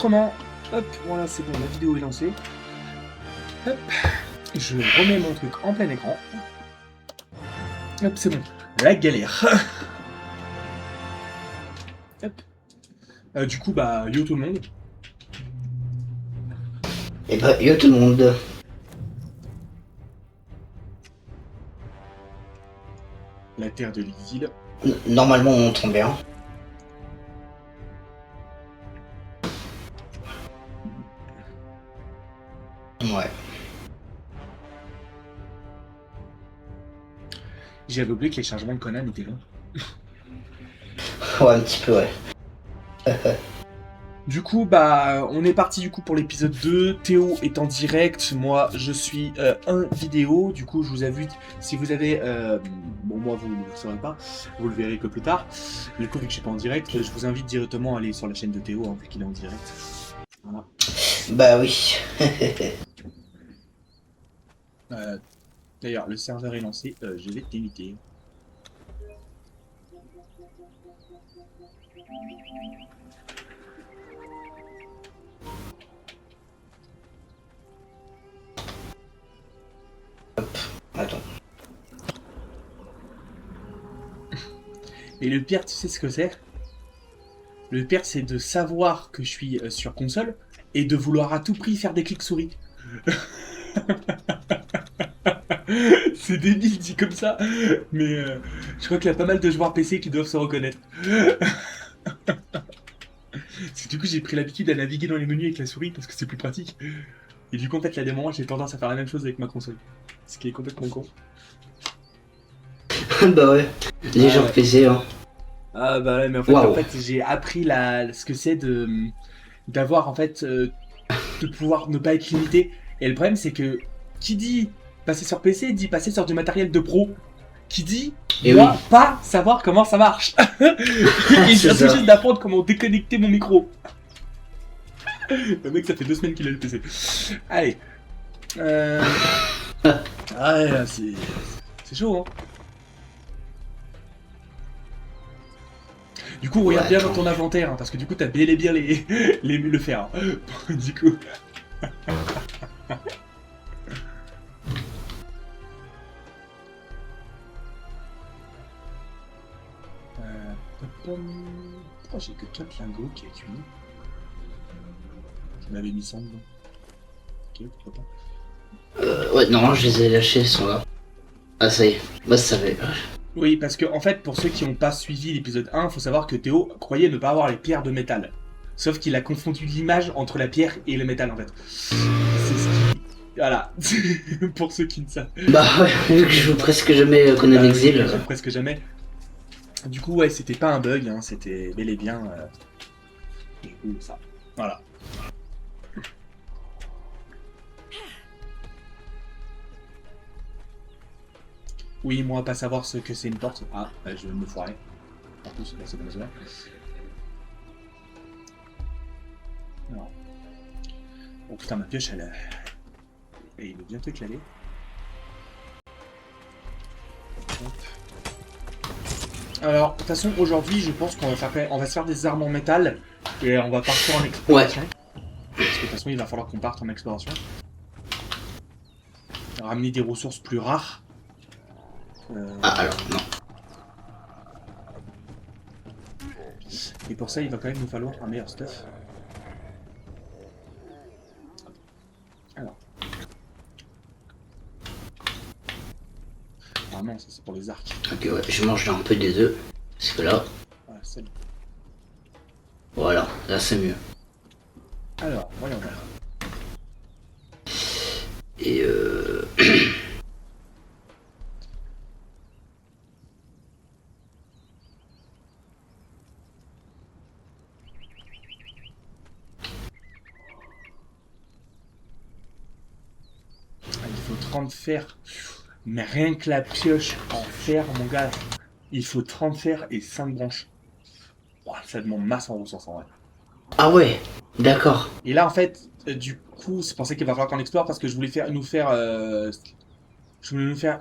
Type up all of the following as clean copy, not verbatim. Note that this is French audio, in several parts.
enregistrement. Hop, voilà, c'est bon, la vidéo est lancée. Hop, je remets mon truc en plein écran. Hop, c'est bon. La galère. Hop. Du coup, bah, yo tout le monde. Et bah, yo tout le monde. La terre de l'exil. Normalement, on entend bien. Ouais. J'avais oublié que les changements de Conan étaient longs. Ouais, un petit peu, ouais. Du coup, bah, on est parti du coup pour l'épisode 2. Théo est en direct, moi je suis en vidéo. Du coup, je vous invite, si vous avez... bon, moi vous ne le saurez pas, vous le verrez que plus tard. Du coup, vu que je suis pas en direct, je vous invite directement à aller sur la chaîne de Théo, hein, vu qu'il est en direct. Voilà. Bah oui. D'ailleurs, le serveur est lancé, je vais t'imiter. Attends. Et le pire, tu sais ce que c'est? Le pire, c'est de savoir que je suis sur console et de vouloir à tout prix faire des clics souris. C'est débile dit comme ça, mais je crois qu'il y a pas mal de joueurs PC qui doivent se reconnaître. Du coup, j'ai pris l'habitude à naviguer dans les menus avec la souris parce que c'est plus pratique. Et du coup, en fait, là, des moments, j'ai tendance à faire la même chose avec ma console. Ce qui est complètement con. Bah ouais. Les gens ouais. PC, hein. Ah bah ouais, mais en fait j'ai appris ce que c'est d'avoir en fait de pouvoir ne pas être limité. Et le problème c'est que qui dit passer sur PC dit passer sur du matériel de pro. Qui dit Et moi oui. pas savoir comment ça marche. Et j'ai tout juste d'apprendre comment déconnecter mon micro. Le mec ça fait 2 semaines qu'il a le PC. Allez. Ah ouais, là, c'est chaud hein. Du coup, regarde bien dans ton inventaire, hein, parce que du coup, t'as bel et bien le fer. Hein. Du coup. Pourquoi j'ai que 4 lingots qui est cuit? Je m'avais mis 100 dedans. Ok, pourquoi pas. Ouais, non, je les ai lâchés, ils sont là. Ah, ça y est. Bah, ça va. Oui, parce que, en fait, pour ceux qui n'ont pas suivi l'épisode 1, faut savoir que Théo croyait ne pas avoir les pierres de métal. Sauf qu'il a confondu l'image entre la pierre et le métal, en fait. C'est ce qui... Voilà. Pour ceux qui ne savent. Bah ouais, vu que je joue presque jamais Conan Exil. Presque jamais. Du coup, ouais, c'était pas un bug, hein, c'était bel et bien... Du coup, ça. Voilà. Oui, moi, pas savoir ce que c'est une porte. Ah, je vais me foirer. Par contre, c'est comme ça. Alors. Oh putain, ma pioche, elle... Et il est bientôt éclaté. Alors, de toute façon, aujourd'hui, je pense qu'on va se faire des armes en métal et on va partir en exploration. Ouais. Parce que de toute façon, il va falloir qu'on parte en exploration. Ramener des ressources plus rares. Ah, alors, non. Et pour ça, il va quand même nous falloir un meilleur stuff. Alors. Ah non, ça c'est pour les arcs. Ok, ouais, je mange un peu des deux. Parce que là... Voilà, c'est bon. Voilà, là c'est mieux. Alors, voyons voir. Et Il faut 30 fer. Mais rien que la pioche en fer, mon gars, il faut 30 fer et 5 branches. Oh, ça demande masse en ressources en vrai. ah ouais, d'accord. Et là, en fait, du coup, c'est pour ça qu'il va falloir qu'on explore parce que je voulais nous faire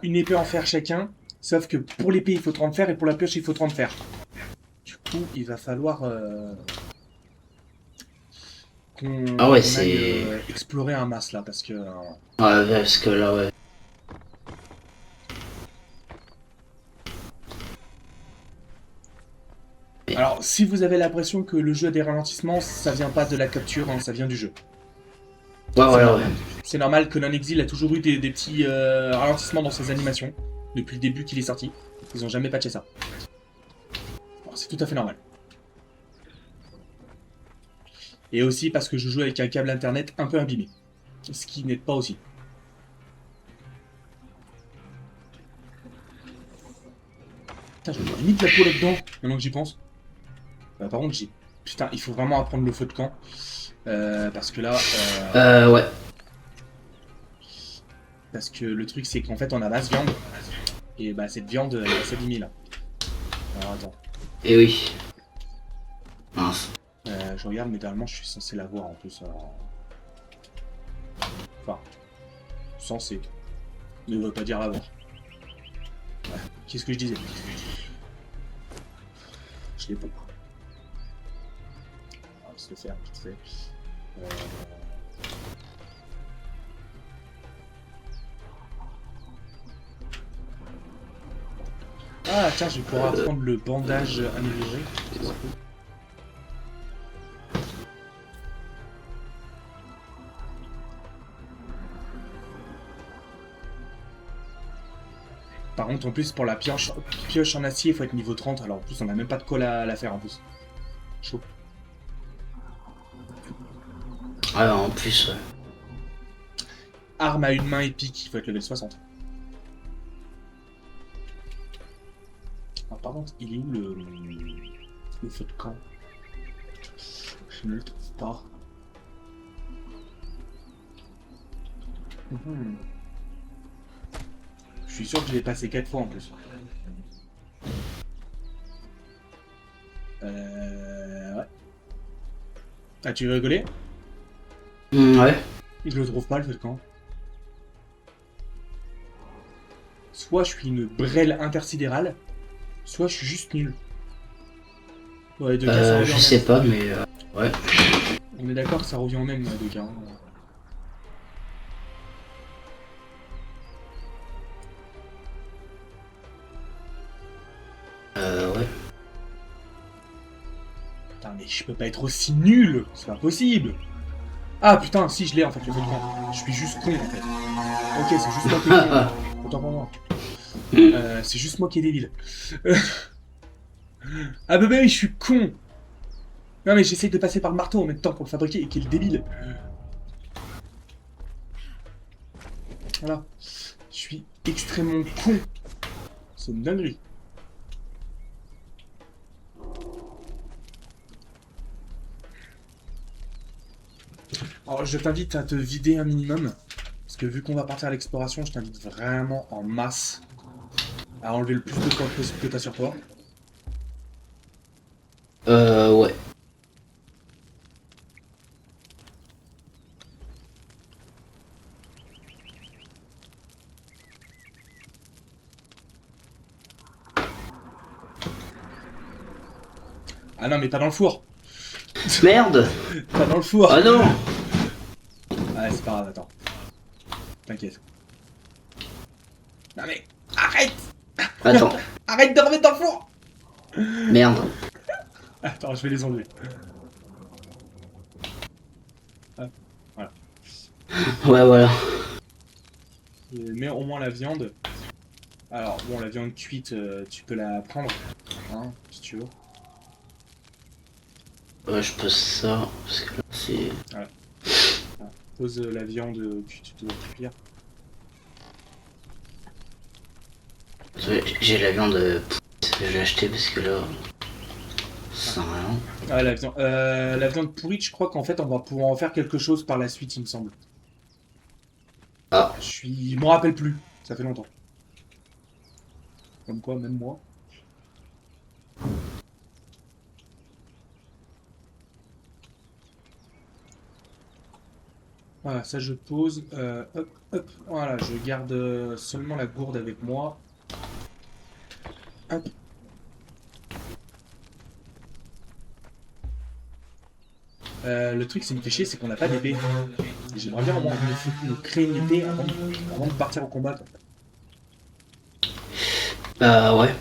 une épée en fer chacun. Sauf que pour l'épée, il faut 30 fer et pour la pioche, il faut 30 fer. Du coup, il va falloir qu'on Ah ouais, qu'on aille c'est... explorer un mass là, parce que... Ouais, parce que là, ouais. Alors, si vous avez l'impression que le jeu a des ralentissements, ça vient pas de la capture, hein, ça vient du jeu. Ouais, C'est voilà, ouais. normal. C'est normal que Non-Exil a toujours eu des petits ralentissements dans ses animations, depuis le début qu'il est sorti. Ils ont jamais patché ça. Alors, c'est tout à fait normal. Et aussi parce que je joue avec un câble internet un peu abîmé. Ce qui n'aide pas aussi. Putain, je me limite la peau là-dedans, maintenant que j'y pense. Par contre, j'ai... Putain, il faut vraiment apprendre le feu de camp. Parce que là... Ouais. Parce que le truc, c'est qu'en fait, on a masse viande. Et bah, cette viande, elle va s'abîmer, là. Alors, attends. Et oui. Mince. Je regarde, mais normalement, je suis censé l'avoir, en plus. Alors... Enfin... Censé. Ne veut pas dire l'avoir. Ouais. Qu'est-ce que je disais? Je l'ai pas. On va se le faire, vite fait. Ah tiens, je vais pouvoir prendre le bandage amélioré. Ça, c'est cool. Par contre, en plus, pour la pioche en acier, il faut être niveau 30. Alors en plus, on n'a même pas de colle à la faire en plus. Chaud. Ouais, en plus, ouais. Arme à une main épique, il faut être level 60. Alors, par contre, il est où le feu de camp? Je ne le trouve pas. Je suis sûr que je l'ai passé 4 fois en plus. Ouais. Ah, tu veux rigoler? Ouais. Je le trouve pas le feu de camp. Soit je suis une brêle intersidérale, soit je suis juste nul. Ouais, deux cas, ça revient Je au sais même. pas, mais ouais. On est d'accord que ça revient au même, deux cas. Hein. Ouais. Putain, mais je peux pas être aussi nul. C'est pas possible. Ah putain, si je l'ai en fait, le feu de camp. Je suis juste con en fait. Ok, c'est juste moi qui est con. Autant pour moi. C'est juste moi qui est débile. Ah bah oui, je suis con. Non mais j'essaye de passer par le marteau en même temps pour le fabriquer et qui est le débile. Voilà. Je suis extrêmement con. C'est une dinguerie. Alors je t'invite à te vider un minimum. Parce que vu qu'on va partir à l'exploration, je t'invite vraiment en masse à enlever le plus de corps possible que t'as sur toi. Ouais. Ah non mais pas dans le four. Merde. Pas dans le four. Ah non. Ah c'est pas grave, attends. T'inquiète. Non mais arrête. Attends. Arrête de remettre dans le four. Merde. Attends, je vais les enlever. Ah, voilà. Ouais, voilà. Mais au moins la viande. Alors bon, la viande cuite, tu peux la prendre, hein, si tu veux. Ouais, je pose ça, parce que là, c'est... Voilà. Pose la viande que tu dois cuire. J'ai la viande je l'ai acheté parce que là... Ça sert à rien. Ah, la viande pourrie, je crois qu'en fait on va pouvoir en faire quelque chose par la suite, il me semble. Ah. Je m'en rappelle plus, ça fait longtemps. Comme quoi, même moi. Voilà, ça je pose. Hop, hop. Voilà, je garde seulement la gourde avec moi. Hop. Le truc, c'est me fait chier, c'est qu'on n'a pas d'épée. Et j'aimerais bien au moins me créer une épée avant de partir au combat, quoi. Bah ouais.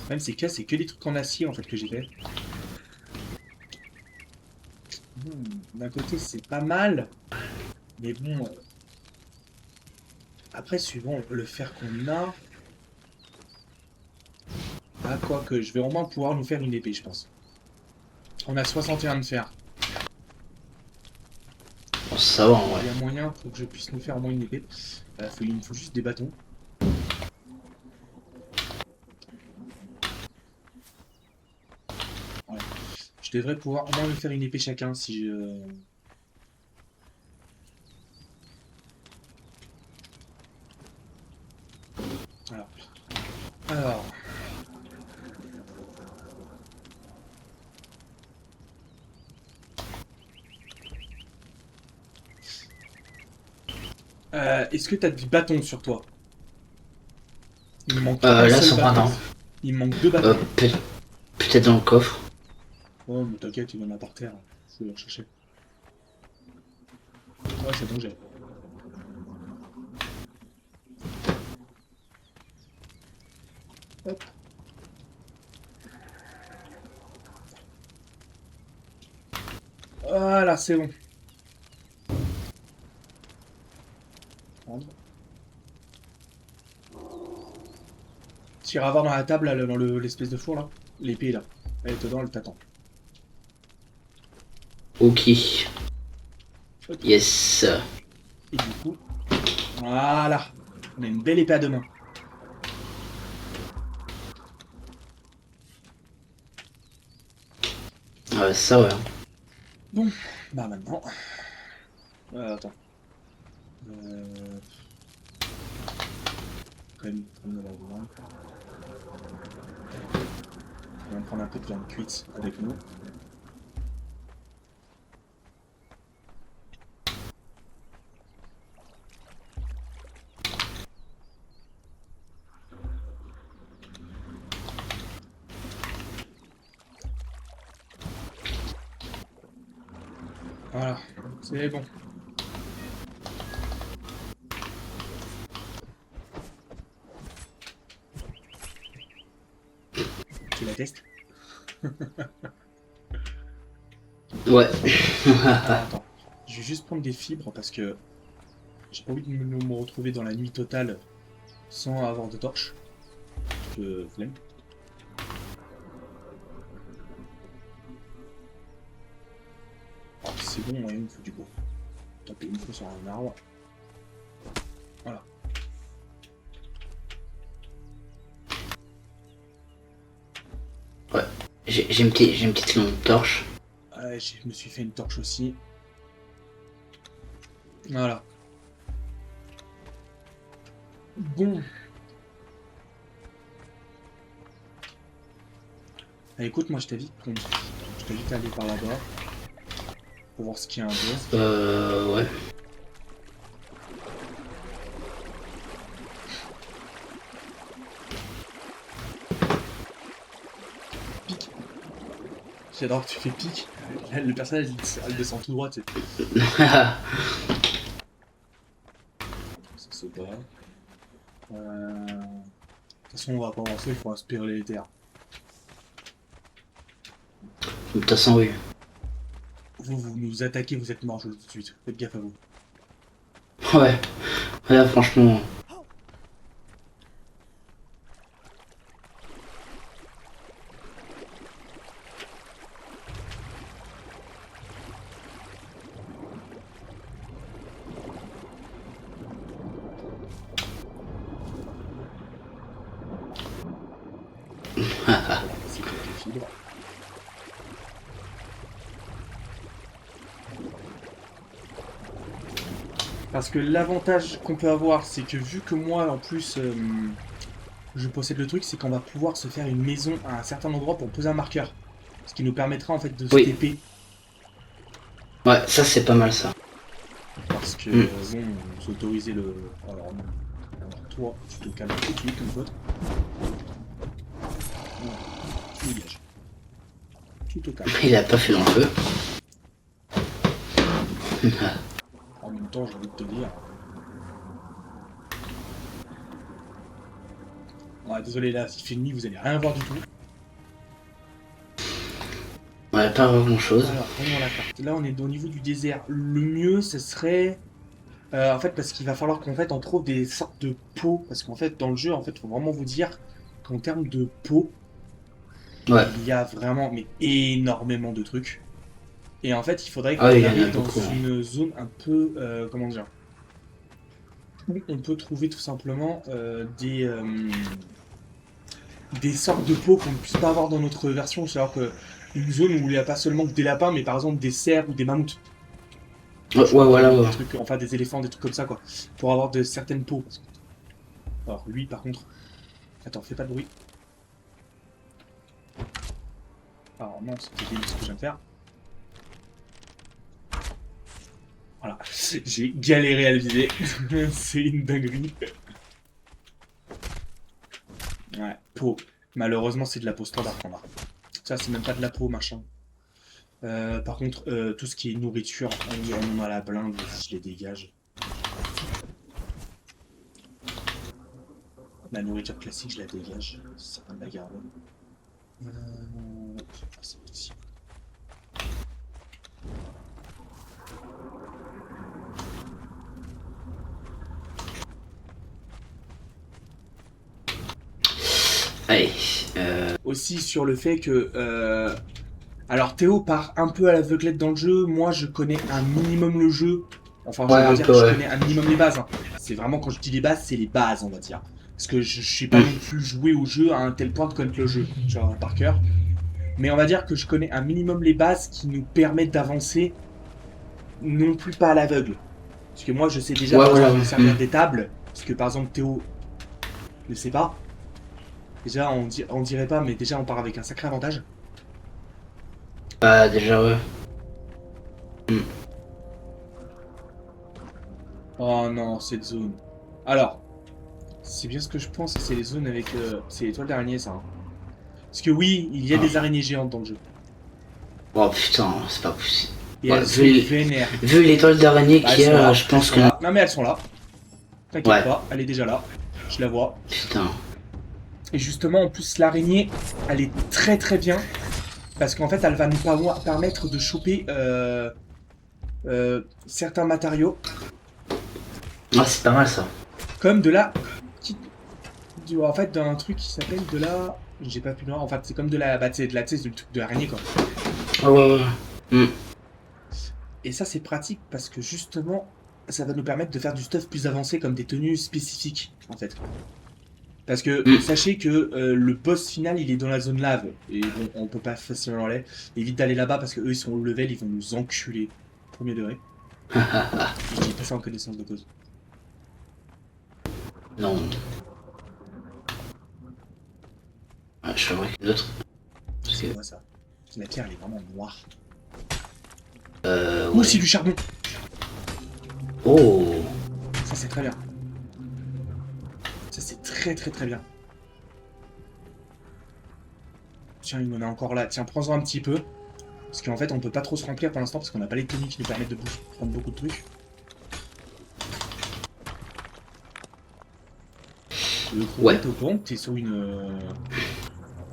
Même c'est que des trucs en acier en fait que j'ai fait. D'un côté, c'est pas mal, mais bon. Après, suivant le fer qu'on a. Ah, quoi que je vais au moins pouvoir nous faire une épée, je pense. On a 61 de fer. Bon, ça va en vrai. Il y a moyen pour que je puisse nous faire au moins une épée. Il me faut juste des bâtons. Ouais. Je devrais pouvoir au moins me faire une épée chacun si je. Alors. Alors. Est-ce que t'as du bâton sur toi? Il me manque un Là, seul sans bâton. printemps. Il me manque 2 bâtons. Peut-être dans le coffre. Oh, mais t'inquiète, il en a par terre. Je vais le chercher. Ouais, c'est bon, j'ai. Hop. Voilà, c'est bon. Prendre. Tu iras voir dans la table, là, dans l'espèce de four, là. L'épée, là. Elle est dedans, elle t'attend. Ok. Ok. Yes. Et du coup, voilà. On a une belle épée à deux mains. Ouais, ça ouais. Bon, bah maintenant. Attends. Euh... Crème de la viande. On va prendre un peu de viande cuite avec nous. Voilà, c'est bon. Tu la testes? Ouais. Attends, je vais juste prendre des fibres parce que j'ai pas envie de me retrouver dans la nuit totale sans avoir de torche. Flemme. Oh, c'est bon, il me faut du bois. Taper une fois sur un arbre. Voilà. Ouais. J'ai une petite lampe torche. Je me suis fait une torche aussi. Voilà. Bon. Écoute, moi je t'invite à aller par là-bas. Pour voir ce qu'il y a un peu. Ouais. Pique. J'adore que tu fais pique. Le personnage il descend tout droit, tu sais. Ça se bat. De toute façon, on va pas avancer, il faut inspirer les terres. De toute façon, oui. Vous nous attaquez, vous êtes morts, je le dis tout de suite. Faites gaffe à vous. Ouais. Là, franchement. Voilà, c'est quelques fibres. Parce que l'avantage qu'on peut avoir, c'est que vu que moi, en plus, je possède le truc, c'est qu'on va pouvoir se faire une maison à un certain endroit pour poser un marqueur. Ce qui nous permettra en fait de se Oui. TP. Ouais, ça c'est pas mal ça. Parce que, bon, on s'autorisait le... Alors, non. Alors, toi, tu te calmes tout de suite, comme pote. Voilà, tu dégages. tout au calme. Il a pas fait long feu. En même temps, j'ai envie de te dire. Ouais, désolé, là, s'il fait nuit, vous allez rien voir du tout. Ouais, pas grand chose. Alors, voyons la carte. Là, on est au niveau du désert. Le mieux, ce serait... en fait, parce qu'il va falloir qu'en fait, on trouve des sortes de pots. Parce qu'en fait, dans le jeu, en fait, faut vraiment vous dire qu'en termes de pots, Ouais. il y a vraiment mais énormément de trucs. Et en fait, il faudrait qu'on Ah oui, il y en a arrive dans beaucoup. une zone un peu... comment dire, où on peut trouver tout simplement des sortes de pots qu'on ne puisse pas avoir dans notre version. C'est-à-dire que une zone où il n'y a pas seulement que des lapins, mais par exemple des cerfs ou des mammouths. Ouais, voilà, ouais. Des trucs, enfin des éléphants, des trucs comme ça, quoi. Pour avoir de certaines peaux. Alors lui, par contre... Attends, fais pas de bruit. Alors non, c'était bien ce que je viens de faire. Voilà. J'ai galéré à le viser. C'est une dinguerie. Ouais, peau. Malheureusement, c'est de la peau standard qu'on a. Ça, c'est même pas de la peau, machin. Par contre, tout ce qui est nourriture, on en a la blinde, je les dégage. La nourriture classique, je la dégage. Ça va de la garde. C'est possible. Allez. Aussi sur le fait que... alors Théo part un peu à l'aveuglette dans le jeu, moi je connais un minimum le jeu. Enfin, je Ouais, veux un dire peu, que je ouais. connais un minimum les bases. Hein. C'est vraiment, quand je dis les bases, c'est les bases, on va dire. Parce que je suis pas non plus joué au jeu à un tel point de connaître le jeu, genre par cœur. Mais on va dire que je connais un minimum les bases qui nous permettent d'avancer, non plus pas à l'aveugle. Parce que moi je sais déjà Ouais, par voilà, exemple me ouais. servir des tables, parce que par exemple Théo ne sait pas. Déjà on dirait pas, mais déjà on part avec un sacré avantage. Bah, déjà, ouais. Oh non, cette zone. Alors, c'est bien ce que je pense, c'est les zones avec... c'est l'étoile d'araignée, ça. Hein. Parce que oui, il y a Ah. des araignées géantes dans le jeu. Oh putain, c'est pas possible. Et Ouais, elles sont vénères. vu l'étoile d'araignée Bah, elles qu'il y sont a, là, je pense elles sont que... là. Non mais elles sont là. T'inquiète Ouais. pas, elle est déjà là. Je la vois. Putain. Et justement, en plus, l'araignée, elle est très très bien. Parce qu'en fait, elle va nous permettre de choper certains matériaux. Ah, c'est pas mal, ça. Comme de la... En fait, d'un truc qui s'appelle de la... J'ai pas pu le voir. En fait, c'est comme de la... Bah, c'est de la... Tu sais, le truc de l'araignée, quoi. Ah ouais. Et ça, c'est pratique parce que justement, ça va nous permettre de faire du stuff plus avancé comme des tenues spécifiques, en fait. Parce que sachez que le boss final, il est dans la zone lave. Et bon, on peut pas facilement aller. Évite d'aller là-bas parce que eux, ils sont au level, ils vont nous enculer. Premier degré. Et je dis pas ça en connaissance de cause. Non. Ouais, je fabrique d'autres. C'est moi ça. La pierre, elle est vraiment noire. Ouais. Oh, c'est du charbon. Oh. Ça, c'est très bien. Ça, c'est très très très bien. Tiens, il en a encore là. Tiens, prends-en un petit peu. Parce qu'en fait, on peut pas trop se remplir pour l'instant parce qu'on n'a pas les tenues qui nous permettent de prendre beaucoup de trucs. Le gros, Ouais. t'es au courant que t'es sur une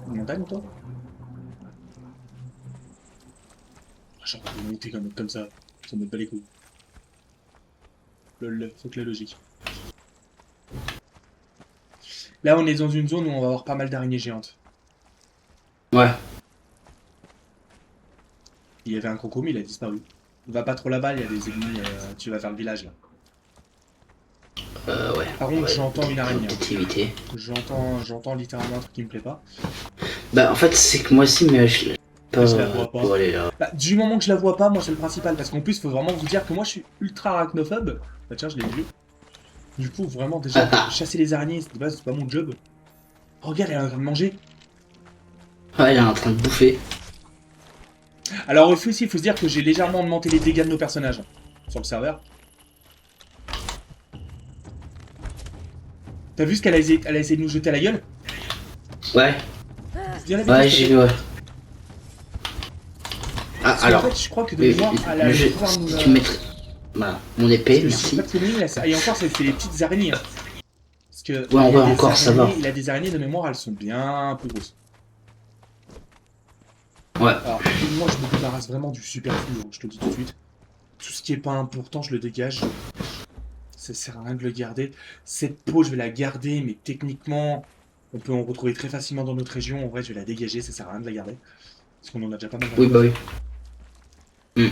montagne, toi? Genre, on peut monter comme ça. Ça me bat les couilles. Lol, faut que la logique. Là, on est dans une zone où on va avoir pas mal d'araignées géantes. Ouais. Il y avait un croco, mais il a disparu. Va pas trop là-bas, il y a des ennemis. Tu vas vers le village, là. Ouais. Par contre, Ouais, j'entends une araignée. peut-être éviter. J'entends littéralement un truc qui me plaît pas. Bah, en fait, c'est que moi aussi, mais je Je la vois pas. pour aller là. Bah, du moment que je la vois pas, moi c'est le principal. Parce qu'en plus, faut vraiment vous dire que moi je suis ultra arachnophobe. Bah tiens, je l'ai vu. Du coup, vraiment, déjà, chasser les araignées, c'est pas mon job. Oh, regarde, elle est en train de manger. Ouais, il est en train de bouffer. Alors, aussi, il faut se dire que j'ai légèrement augmenté les dégâts de nos personnages sur le serveur. T'as vu ce qu'elle a essayé de nous jeter à la gueule? Ouais. Ouais, j'ai vu, ouais. qu'en Alors, fait, je crois que de mémoire, elle le allait jeu, pouvoir nous si la... tu mettrais... Voilà, mon épée, Parce que je sais merci. pas de conneries, là, et encore, c'est les petites araignées. Hein. Parce que Ouais, en il y a vrai, des encore, ça va. araignées, il a des araignées de mémoire, elles sont bien plus grosses. Ouais. Alors, moi, je me débarrasse vraiment du superflu, hein, je te le dis tout de suite. Tout ce qui est pas important, je le dégage. Ça sert à rien de le garder. Cette peau, je vais la garder, mais techniquement, on peut en retrouver très facilement dans notre région. En vrai, je vais la dégager, ça sert à rien de la garder. Parce qu'on en a déjà pas mal dans Oui, le bah coffre. oui. Hmm.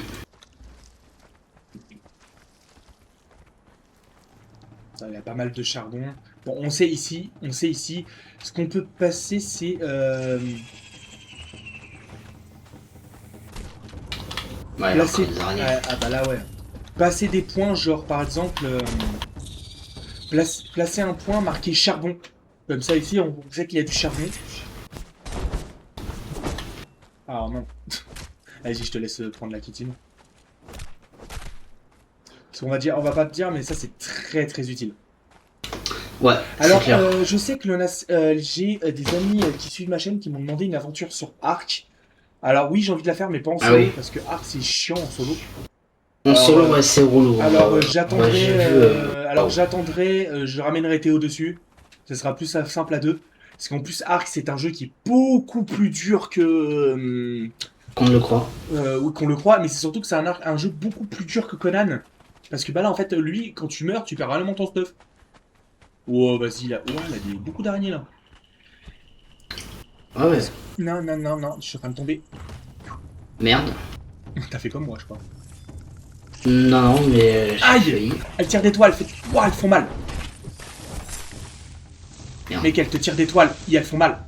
Ça, il y a pas mal de charbon. Bon, on sait ici. Ce qu'on peut passer, c'est... Ouais, il y a placer... encore des araignées. Ah bah là, ouais. Passer des points, genre, par exemple... placer un point marqué charbon. Comme ça, ici, on sait qu'il y a du charbon. Alors non. Vas-y, je te laisse prendre la kitine. Parce qu'on va dire, on va pas te dire, mais ça c'est très très utile. Ouais, Alors, c'est clair. je sais que j'ai des amis qui suivent ma chaîne qui m'ont demandé une aventure sur Ark. Alors oui, j'ai envie de la faire, mais pas en Ah solo, oui. parce que Ark c'est chiant en solo. En Alors, solo, ouais, c'est relou. Alors Ouais, j'attendrai, j'ai vu... alors oh. j'attendrai, je ramènerai Théo dessus. Ce sera plus simple à deux. Parce qu'en plus Ark c'est un jeu qui est beaucoup plus dur que Qu'on le croit. oui, qu'on le croit, mais c'est surtout que c'est un jeu beaucoup plus dur que Conan. Parce que bah là en fait lui quand tu meurs tu perds vraiment ton stuff. Oh vas-y là, oh, il y a beaucoup d'araignées là. Ah ouais. Non non non non, je suis en train de tomber. Merde. T'as fait comme moi je crois. Non, non, mais... j'ai Aïe. failli. Elle tire des toiles, ouah, elles font mal. Merde. Mec, elle te tire des toiles, et elles font mal.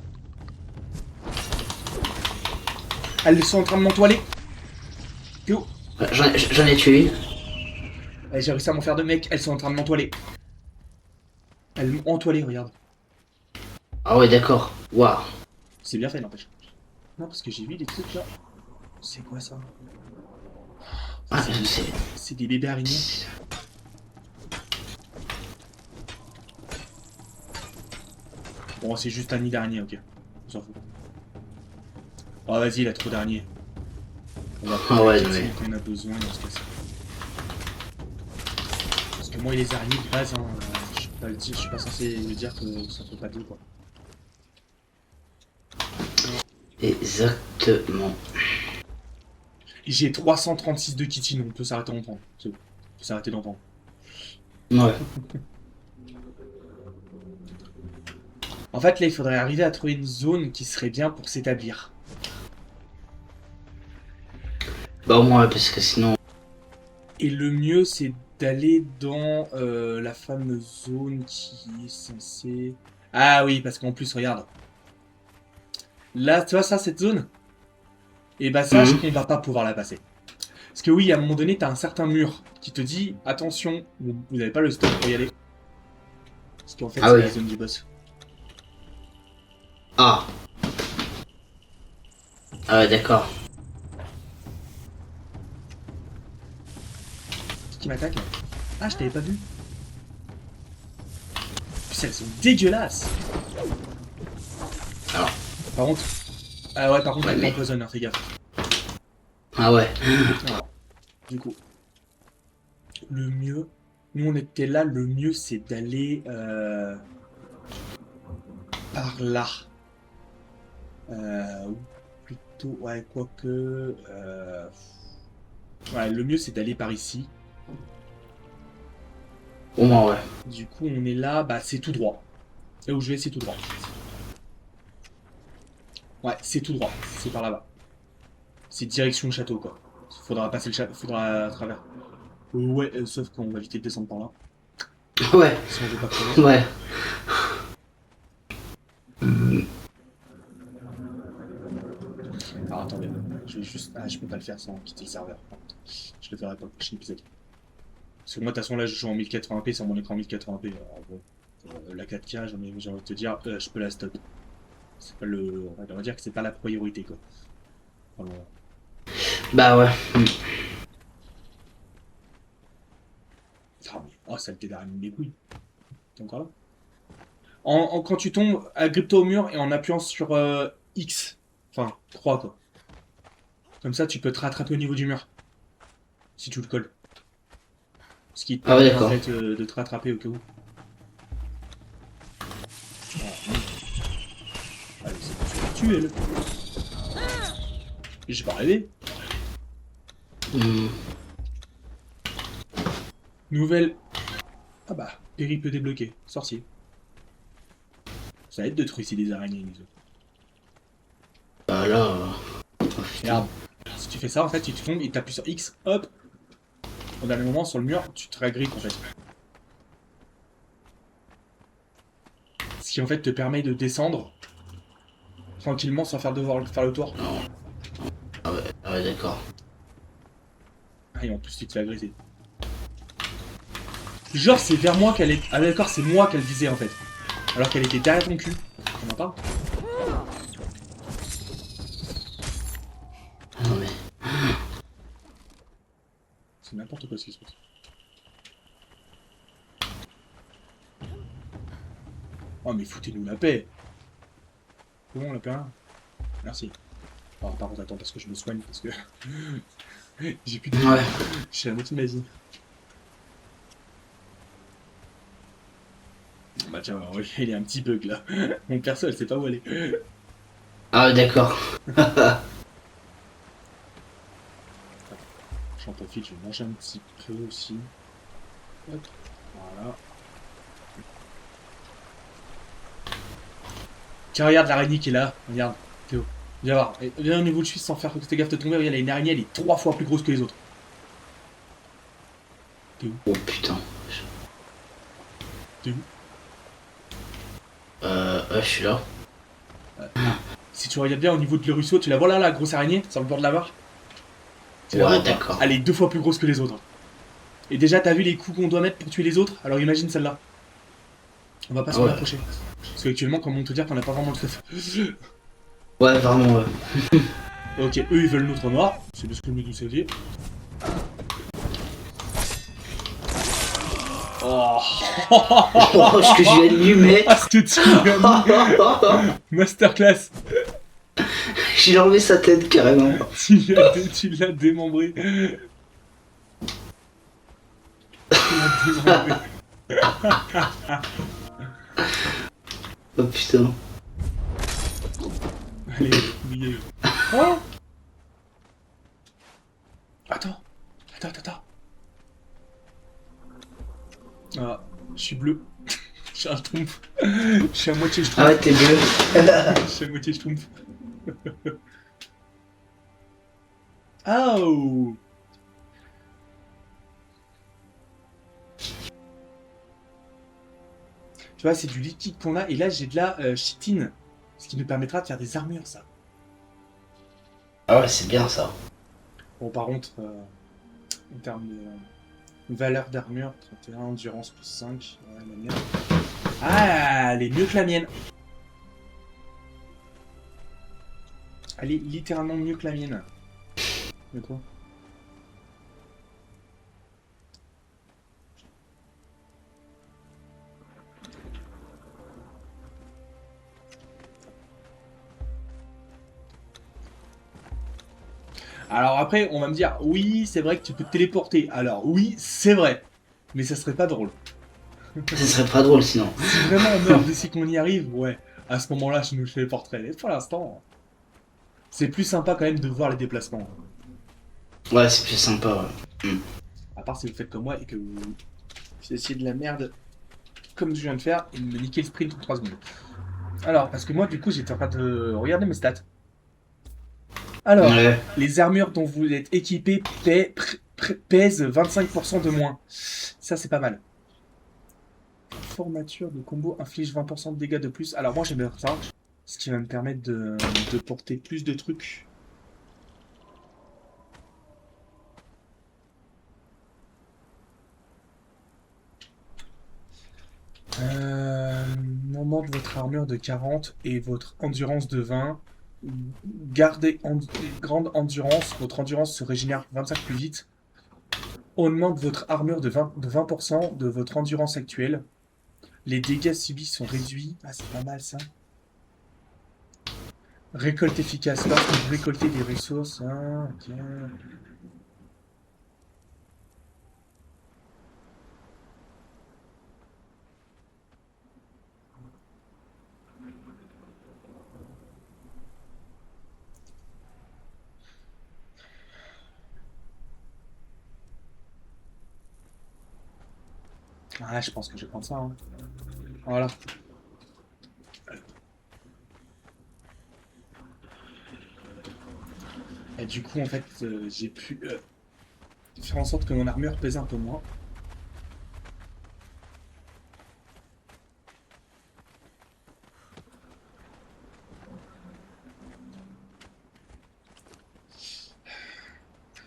Elles sont en train de m'entoiler. Théo. J'en ai tué une. Allez, j'ai réussi à m'en faire deux, mec, elles sont en train de m'entoiler. Elles m'ont entoilé, regarde. Ah ouais, d'accord. Waouh. C'est bien fait, n'empêche. Non, parce que j'ai vu des trucs là. C'est quoi ça? Ah, c'est... C'est des bébés araignées. Bon, c'est juste un nid d'araignée, ok. On s'en fout. Oh, vas-y, il a trop d'araignées. On va Ah prendre ouais, la mais... kitine qu'on a besoin dans ce cas-ci. Parce que moi, les araignées de base, hein, je suis pas censé le dire que ça fait pas deux, quoi. Exactement. J'ai 336 de kitine, on peut s'arrêter d'en prendre. C'est bon. On peut s'arrêter d'en prendre. Ouais. En fait, là, il faudrait arriver à trouver une zone qui serait bien pour s'établir. Bah au moins, parce que sinon... Et le mieux, c'est d'aller dans la fameuse zone qui est censée... Ah oui, parce qu'en plus, regarde. Là, tu vois ça, cette zone? Et bah sache qu'on va pas pouvoir la passer. Parce que oui, à un moment donné, t'as un certain mur qui te dit, attention, vous n'avez pas le stop pour y aller. Parce qu'en fait, Ah c'est oui. la zone du boss. Ah. Ah ouais, d'accord. Qui m'attaque là? Ah, je t'avais pas vu. Putain, elles sont dégueulasses. Alors. Par contre... Ah ouais, par contre, Ouais, elles mais- t'empoisonnent, hein, fais gaffe. Ah ouais. Voilà. Du coup, le mieux... Nous, on était là, le mieux, c'est d'aller... par là. Ou plutôt... Ouais, quoique... Ouais, le mieux, c'est d'aller par ici. Au moins, ouais. Du coup, on est là, bah c'est tout droit. Là où je vais, c'est tout droit. Ouais, c'est tout droit. C'est par là-bas. C'est direction le château, quoi. Faudra passer le château, faudra à travers. Ouais, sauf qu'on va éviter de descendre par là. Ouais. Si on veut pas crever. Ouais. Alors attendez, je vais juste... Ah, je peux pas le faire sans quitter le serveur. Je le ferai pas le prochain épisode. Parce que moi, de toute façon, là, je joue en 1080p sur mon écran 1080p. Alors, bon, la 4K, j'ai envie de te dire, je peux la stop. C'est pas le... On va dire que c'est pas la priorité, quoi. Alors, Bah ouais. ah, mais... Oh, saleté d'araignée des couilles. T'es encore là? Quand tu tombes, agrippe-toi au mur et en appuyant sur X. Enfin, 3, quoi. Comme ça, tu peux te rattraper au niveau du mur. Si tu le colles. Ce qui te Ah ouais, permet en d'accord. fait de te rattraper au cas où. Allez, c'est bon, tu l'as tué, elle. J'ai pas rêvé. Hmm. Nouvelle. Ah bah, périple débloqué. Sorcier. Ça aide de trucider des araignées, les autres. Bah là. Oh, putain. Regarde. Si tu fais ça, en fait, tu te tombes et t'appuies sur X, hop. Au dernier moment, sur le mur, tu te ragrippes, en fait. Ce qui, en fait, te permet de descendre tranquillement sans devoir faire le tour. Non. Ah ouais, d'accord. Ah, et en plus, tu te fais agresser. Genre, c'est vers moi qu'elle est. Ah, d'accord, c'est moi qu'elle visait, en fait. Alors qu'elle était derrière ton cul. On en parle? Non mais. C'est n'importe quoi ce qui se passe. Oh, mais foutez-nous la paix. C'est bon, on l'a plus rien. Merci. Alors, par contre, attends, parce que je me soigne, parce que. J'ai plus de. Ouais. J'ai la moitié de ma vie. Bah, tiens, alors, il y a un petit bug là. Mon perso, elle sait pas où aller. Ah ouais, d'accord. J'en profite, je vais manger un petit peu aussi. Hop, voilà. Tiens, regarde l'araignée qui est là. Regarde, Théo. Viens voir. Viens au niveau de Suisse sans faire gaffe de tomber. Regarde, il y a une araignée, elle est 3 fois plus grosse que les autres. T'es où? Oh putain. T'es où? Ouais, je suis là. Si tu regardes bien au niveau de le ruisseau, tu la vois là, la grosse araignée, sur le bord de la mare? Tu la Ouais, vois pas? d'accord. Elle est 2 fois plus grosse que les autres. Et déjà, t'as vu les coups qu'on doit mettre pour tuer les autres? Alors imagine celle-là. On va pas s'en Ouais. approcher. Parce qu'actuellement, comment te dire qu'on a pas vraiment le feu. Ouais, vraiment, ouais. Ok, eux ils veulent notre noir. C'est de ce que nous saviez. Oh, Oh, ce que je viens de lui ah, ce que tu as mis. Masterclass. J'ai enlevé sa tête carrément. Tu l'as démembré. Tu l'as démembré. Oh putain. Allez, oubliez. Oh, attends. Ah, je suis bleu. J'ai un schtroumpf. Je suis à moitié Ah ouais, schtroumpf. t'es bleu. Je suis à moitié schtroumpf. Oh. Tu vois, c'est du liquide qu'on a. Et là, j'ai de la chitine. Ce qui nous permettra de faire des armures, ça. Ah ouais, c'est bien ça. Bon, par contre, en termes de valeur d'armure, 31, endurance plus 5. Ouais, la mienne. Ah, elle est mieux que la mienne. Elle est littéralement mieux que la mienne. De quoi? Alors après, on va me dire, oui, c'est vrai que tu peux te téléporter. Alors oui, c'est vrai. Mais ça serait pas drôle. Ce serait pas drôle sinon. Si vraiment on meurt d'ici qu'on y arrive, ouais. À ce moment-là, je nous le téléporterai. Mais pour l'instant, c'est plus sympa quand même de voir les déplacements. Ouais, c'est plus sympa, ouais. À part si vous faites comme moi et que vous essayez de la merde comme je viens de faire et de me niquer le sprint en 3 secondes. Alors, parce que moi, du coup, j'étais en train de regarder mes stats. Alors, Ouais. les armures dont vous êtes équipés pèsent 25% de moins. Ça, c'est pas mal. Formature de combo inflige 20% de dégâts de plus. Alors moi, j'aime bien ça. Ce qui va me permettre de porter plus de trucs. Augmente votre armure de 40 et votre endurance de 20. Gardez grande endurance. Votre endurance se régénère 25 plus vite. Augmente votre armure de 20% de votre endurance actuelle. Les dégâts subis sont réduits. Ah, c'est pas mal ça. Récolte efficace. Lorsque vous récoltez des ressources. Ah, ok. Ah, je pense que je vais prendre ça. Hein. Voilà. Et du coup, en fait, j'ai pu faire en sorte que mon armure pèse un peu moins.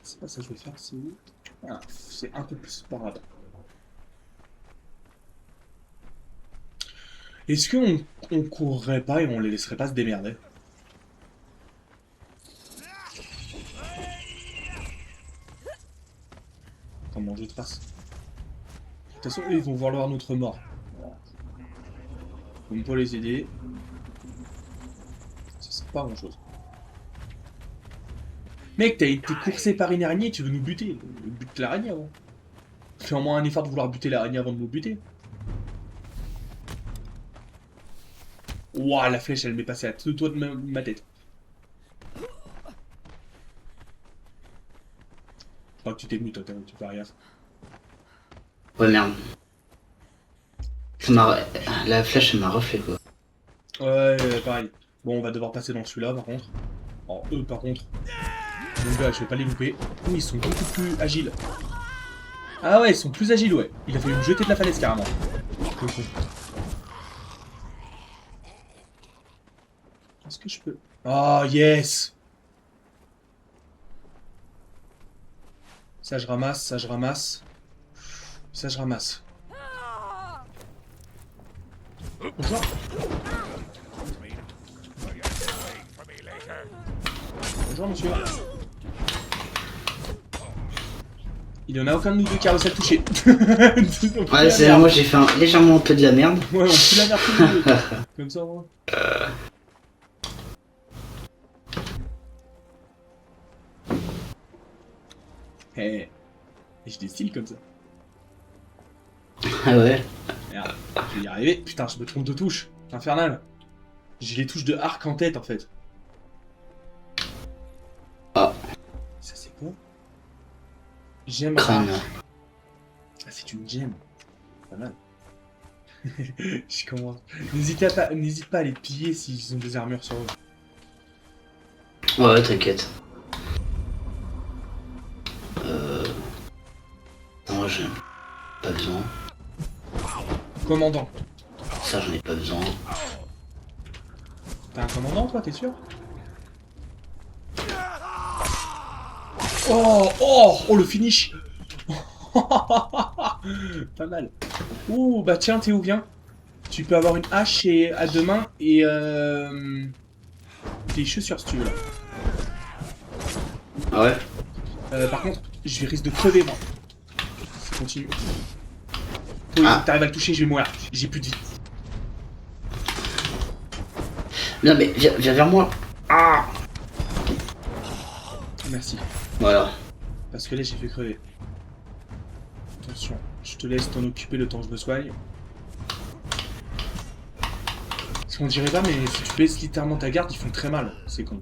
C'est pas ça que je vais faire, c'est où? Ah, c'est un peu plus parade. Est-ce qu'on courrait pas et on les laisserait pas se démerder? Comment je trace? De toute façon, eux, ils vont vouloir notre mort. On peut pas les aider. Ça sert pas à grand chose. Mec, t'as été coursé par une araignée, tu veux nous buter. Bute l'araignée avant. Fais au moins un effort de vouloir buter l'araignée avant de nous buter. Ouah, la flèche, elle m'est passée à deux doigts de ma tête. Je crois que tu t'es venu, toi, tu fais rien. Ouais, merde. La flèche, elle m'a refait quoi. Ouais, pareil. Bon, on va devoir passer dans celui-là, par contre. Oh, eux, par contre. Donc là, je vais pas les louper. Oh, ils sont beaucoup plus agiles. Ah ouais, ils sont plus agiles, ouais. Il a fallu me jeter de la falaise, carrément. Le con. Est-ce que je peux... Oh, yes! Ça, je ramasse, ça, je ramasse. Ça, je ramasse. Bonjour. Bonjour, monsieur. Il y en a aucun de nous deux qui a réussi à le toucher. Ouais, c'est moi j'ai fait légèrement un peu de la merde. Ouais, on fout la merde tous les deux. Comme ça, moi. Eh, j'ai des styles comme ça. Ah ouais. Merde, je vais y arriver. Putain, je me trompe de touche. C'est infernal. J'ai les touches de arc en tête, en fait. Ah. Ça, c'est quoi? Gemme Crâne. rare. Ah, c'est une gemme. Pas mal. Je commence. N'hésite pas à les piller s'ils ont des armures sur eux. Ouais, t'inquiète. Moi j'ai pas besoin. Commandant. Ça j'en ai pas besoin. T'as un commandant, toi, t'es sûr? Oh, oh, oh, le finish. Pas mal. Ouh, bah tiens, Théo, viens. Tu peux avoir une hache et à deux mains et des chaussures si tu veux là. Ah ouais. Par contre, je risque de crever moi. Ça continue. Toi, Ah. t'arrives à le toucher, je vais mourir. J'ai plus de vie. Non mais viens vers moi. Ah. Merci. Voilà. Parce que là, j'ai fait crever. Attention, je te laisse t'en occuper le temps que je me soigne. Parce qu'on dirait pas, mais si tu baisses littéralement ta garde, ils font très mal. C'est con.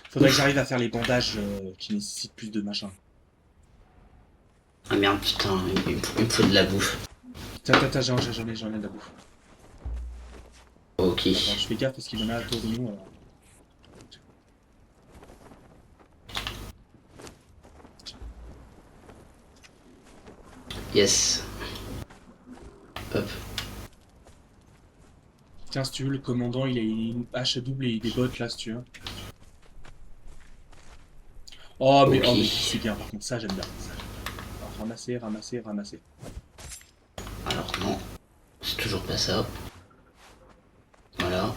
Faudrait que j'arrive à faire les bandages qui nécessitent plus de machin. Ah merde putain, il me faut de la bouffe. J'en ai de la bouffe. Ok. Attends, je fais gaffe parce qu'il y en a autour de nous. Alors. Yes. Hop. Tiens, si tu veux, le commandant, il a une hache à double et des bottes là, si tu veux. Oh, mais, Ok. oh, mais c'est bien, par contre, ça, j'aime bien. Alors, ramasser, ramasser, ramasser. Alors non. C'est toujours pas ça. Voilà.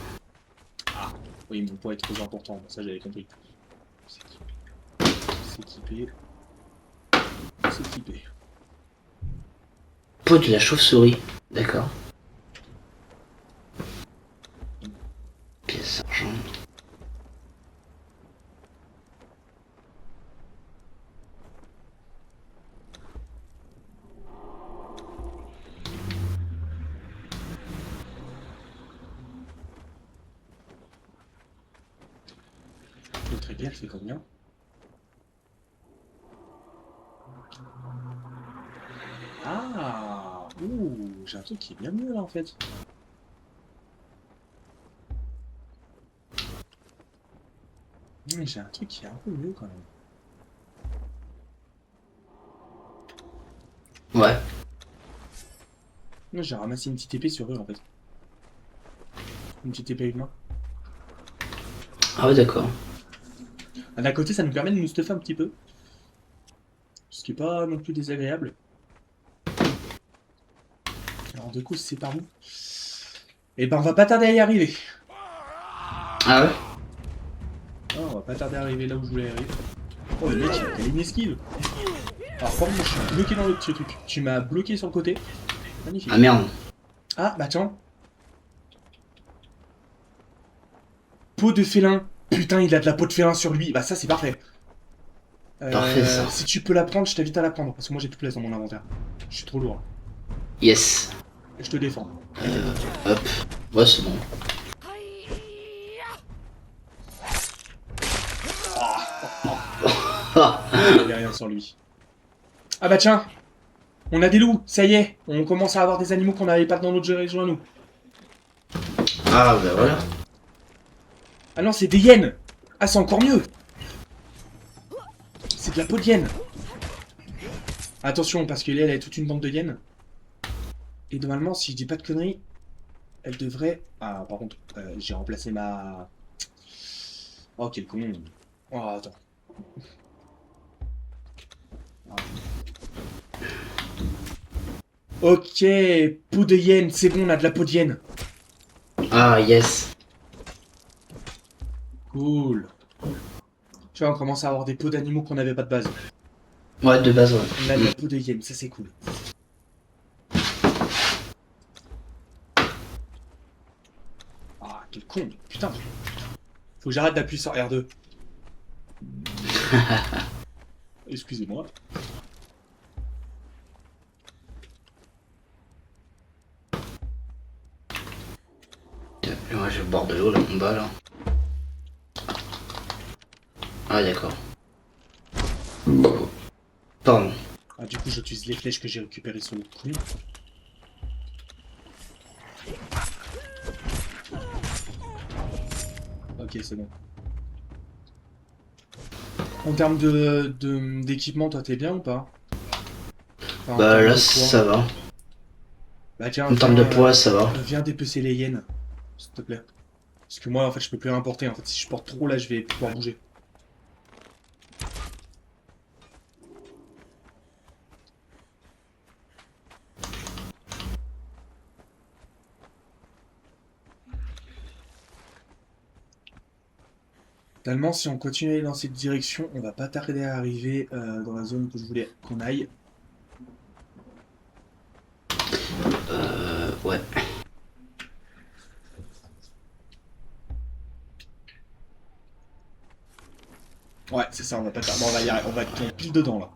Oui, mon poids est trop important, ça, j'avais compris. S'équiper. S'équiper. Peau de la chauve-souris. D'accord. Très bien, c'est combien? Ah, ouh, j'ai un truc qui est bien mieux là en fait. J'ai un truc qui est un peu mieux quand même. Ouais. Moi, j'ai ramassé une petite épée sur eux en fait. Une petite épée humain. Ah ouais, d'accord. Ah, d'un côté, ça nous permet de nous stuffer un petit peu. Ce qui est pas non plus désagréable. Alors, du coup, c'est par où? Eh ben, on va pas tarder à y arriver. Ah ouais? Ah, on va pas tarder à arriver là où je voulais arriver. Oh, le mec, il a une esquive. Alors, par contre, je suis bloqué dans le petit truc. Tu m'as bloqué sur le côté. Magnifique. Ah merde. Ah, bah tiens. Peau de félin. Putain, il a de la peau de félin sur lui. Bah, ça, c'est parfait. Parfait, ça. Si tu peux la prendre, je t'invite à la prendre. Parce que moi, j'ai plus de place dans mon inventaire. Je suis trop lourd. Yes. Je te défends. Hop. Ouais, c'est bon. Il avait rien sur lui. Ah bah tiens. On a des loups. Ça y est. On commence à avoir des animaux qu'on n'avait pas dans notre région à nous. Ah bah voilà. Ah non, c'est des hyènes. Ah, c'est encore mieux. C'est de la peau de hyène. Attention, parce qu'elle a toute une bande de hyènes. Et normalement, si je dis pas de conneries, elle devrait... Ah, par contre, j'ai remplacé ma... Oh, quel con. Oh, attends. Ah. Ok, peau de hyène, c'est bon, on a de la peau de hyène. Ah yes. Cool. Tu vois, on commence à avoir des peaux d'animaux qu'on n'avait pas de base. Ouais, de base, ouais. On a de la peau de hyène, ça c'est cool. Ah, quel con, putain. Faut que j'arrête d'appuyer sur R2. Excusez-moi. Moi j'ai le bord de l'eau là en bas là. Ah d'accord. Pardon. Ah, du coup, j'utilise les flèches que j'ai récupérées sur le con. Ok, c'est bon. En termes d'équipement, toi, t'es bien ou pas? Enfin, en Bah termes là de poids. ça va. Bah tiens, En termes de viens, poids ça va. viens dépecer les hyènes, s'il te plaît. Parce que moi, en fait, je peux plus importer. En fait, si je porte trop, là, je vais pouvoir bouger. Tellement, si on continue dans cette direction, on va pas tarder à arriver dans la zone que je voulais qu'on aille. Ouais. Ouais, c'est ça, on va pas tarder. Bon, on va y arriver. On va être pile dedans, là.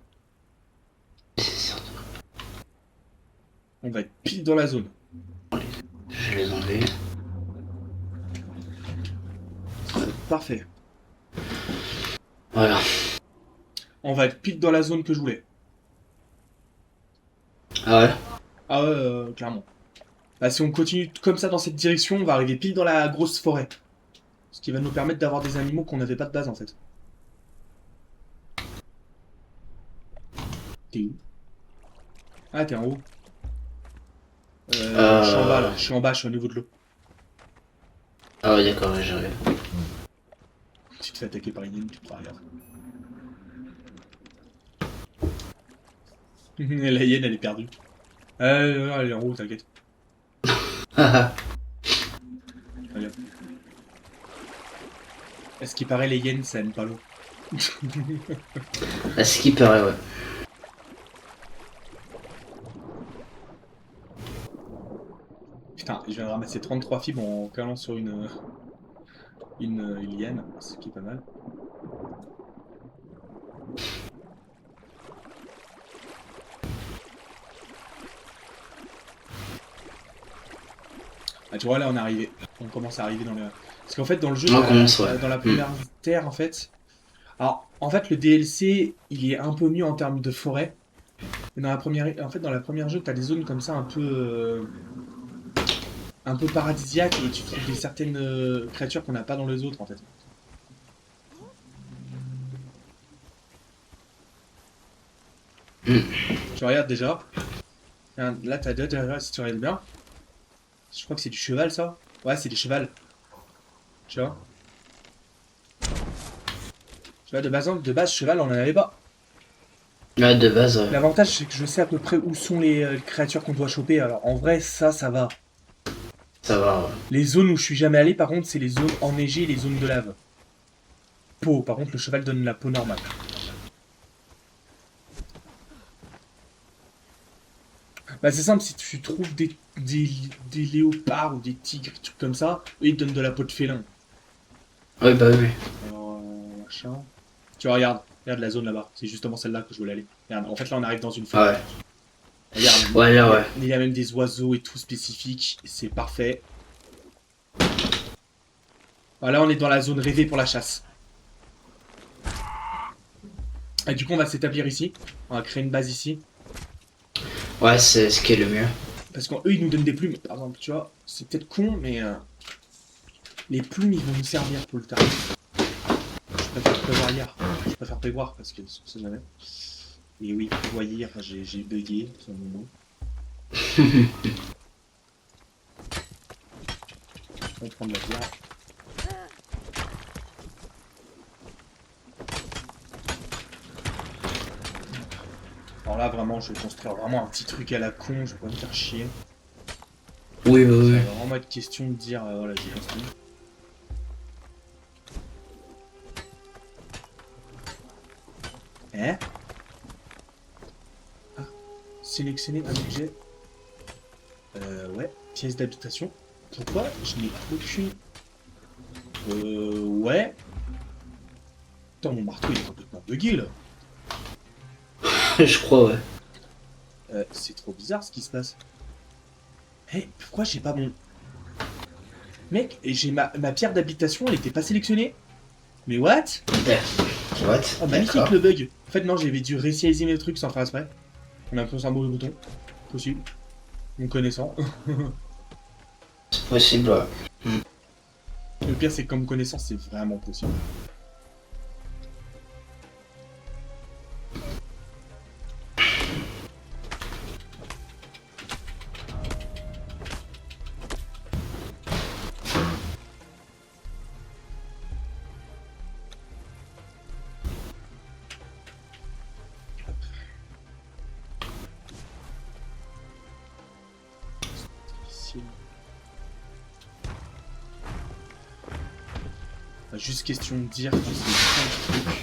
On va être pile dans la zone. Je vais les enlever. Parfait. Voilà. On va être pile dans la zone que je voulais. Ah ouais. Ah ouais, clairement. Bah, si on continue comme ça dans cette direction, on va arriver pile dans la grosse forêt. Ce qui va nous permettre d'avoir des animaux qu'on n'avait pas de base, en fait. T'es où? Ah, t'es en haut. Je suis en bas, là. Je suis en bas, je suis au niveau de l'eau. Ah ouais d'accord, ouais, j'arrive. Tu te fais attaquer par une hyène, tu te regardes. La hyène, elle est perdue. Elle est en haut, t'inquiète. Regarde. À ce qui paraît, les hyènes, ça aime pas l'eau. À ce qui paraît, ouais. Putain, je viens de ramasser 33 fibres en calant sur une hyène, ce qui est pas mal. Ah, tu vois, là, on est arrivé. On commence à arriver dans le... Parce qu'en fait, dans le jeu, On commence, ouais. dans la première terre, en fait, Alors, en fait, le DLC, il est un peu mieux en termes de forêt. Mais dans la première jeu, t'as des zones comme ça un peu paradisiaques et tu trouves des certaines créatures qu'on n'a pas dans les autres en fait. Hmm. Tu regardes déjà. Là, t'as déjà, si tu regardes bien. Je crois que c'est du cheval ça. Ouais, c'est du cheval. Tu vois. Tu vois, de base, cheval, on en avait pas. Ouais, de base, L'avantage, c'est que je sais à peu près où sont les créatures qu'on doit choper. Alors, en vrai, ça va. ça va. Les zones où je suis jamais allé, par contre, c'est les zones enneigées et les zones de lave. Peau, par contre, le cheval donne la peau normale. Bah, c'est simple, si tu trouves des léopards ou des tigres, des trucs comme ça, eux, ils te donnent de la peau de félin. Ouais, bah oui. Alors, machin. Tu vois, regarde la zone là-bas. C'est justement celle-là que je voulais aller. Regarde, en fait, là, on arrive dans une forêt. Ouais. Regarde, Ouais, là, ouais. il y a même des oiseaux et tout spécifiques. C'est parfait. Voilà, on est dans la zone rêvée pour la chasse. Et du coup, on va s'établir ici. On va créer une base ici. Ouais, c'est ce qui est le mieux. Parce qu'eux, ils nous donnent des plumes. Par exemple, tu vois, c'est peut-être con, mais les plumes, ils vont nous servir pour le tard. Je préfère prévoir. Je préfère prévoir parce que on sait jamais. Et oui, prévoyir, j'ai bugué sur mon mot. On va prendre la bière. Alors là, vraiment, je vais construire vraiment un petit truc à la con. Je vais pas me faire chier. Oui, bah Ça oui. va vraiment être question de dire, voilà, j'ai construit. Hein? Ah, sélectionner un objet. Ouais, pièce d'habitation. Pourquoi je n'ai aucune... ouais. Attends, mon marteau il est complètement bugué là. Je crois, ouais. C'est trop bizarre ce qui se passe. Hé, pourquoi j'ai pas mon... Mec, j'ai ma pierre d'habitation, elle était pas sélectionnée. Mais what? What? Oh, magnifique le bug. En fait, non, j'avais dû réinitialiser mes trucs sans faire exprès. On a appuyé sur un mauvais bouton. Possible. Mon connaissant. C'est possible, ouais. Le pire, c'est que comme connaissance, c'est vraiment possible. Juste question de dire que c'est plein de trucs.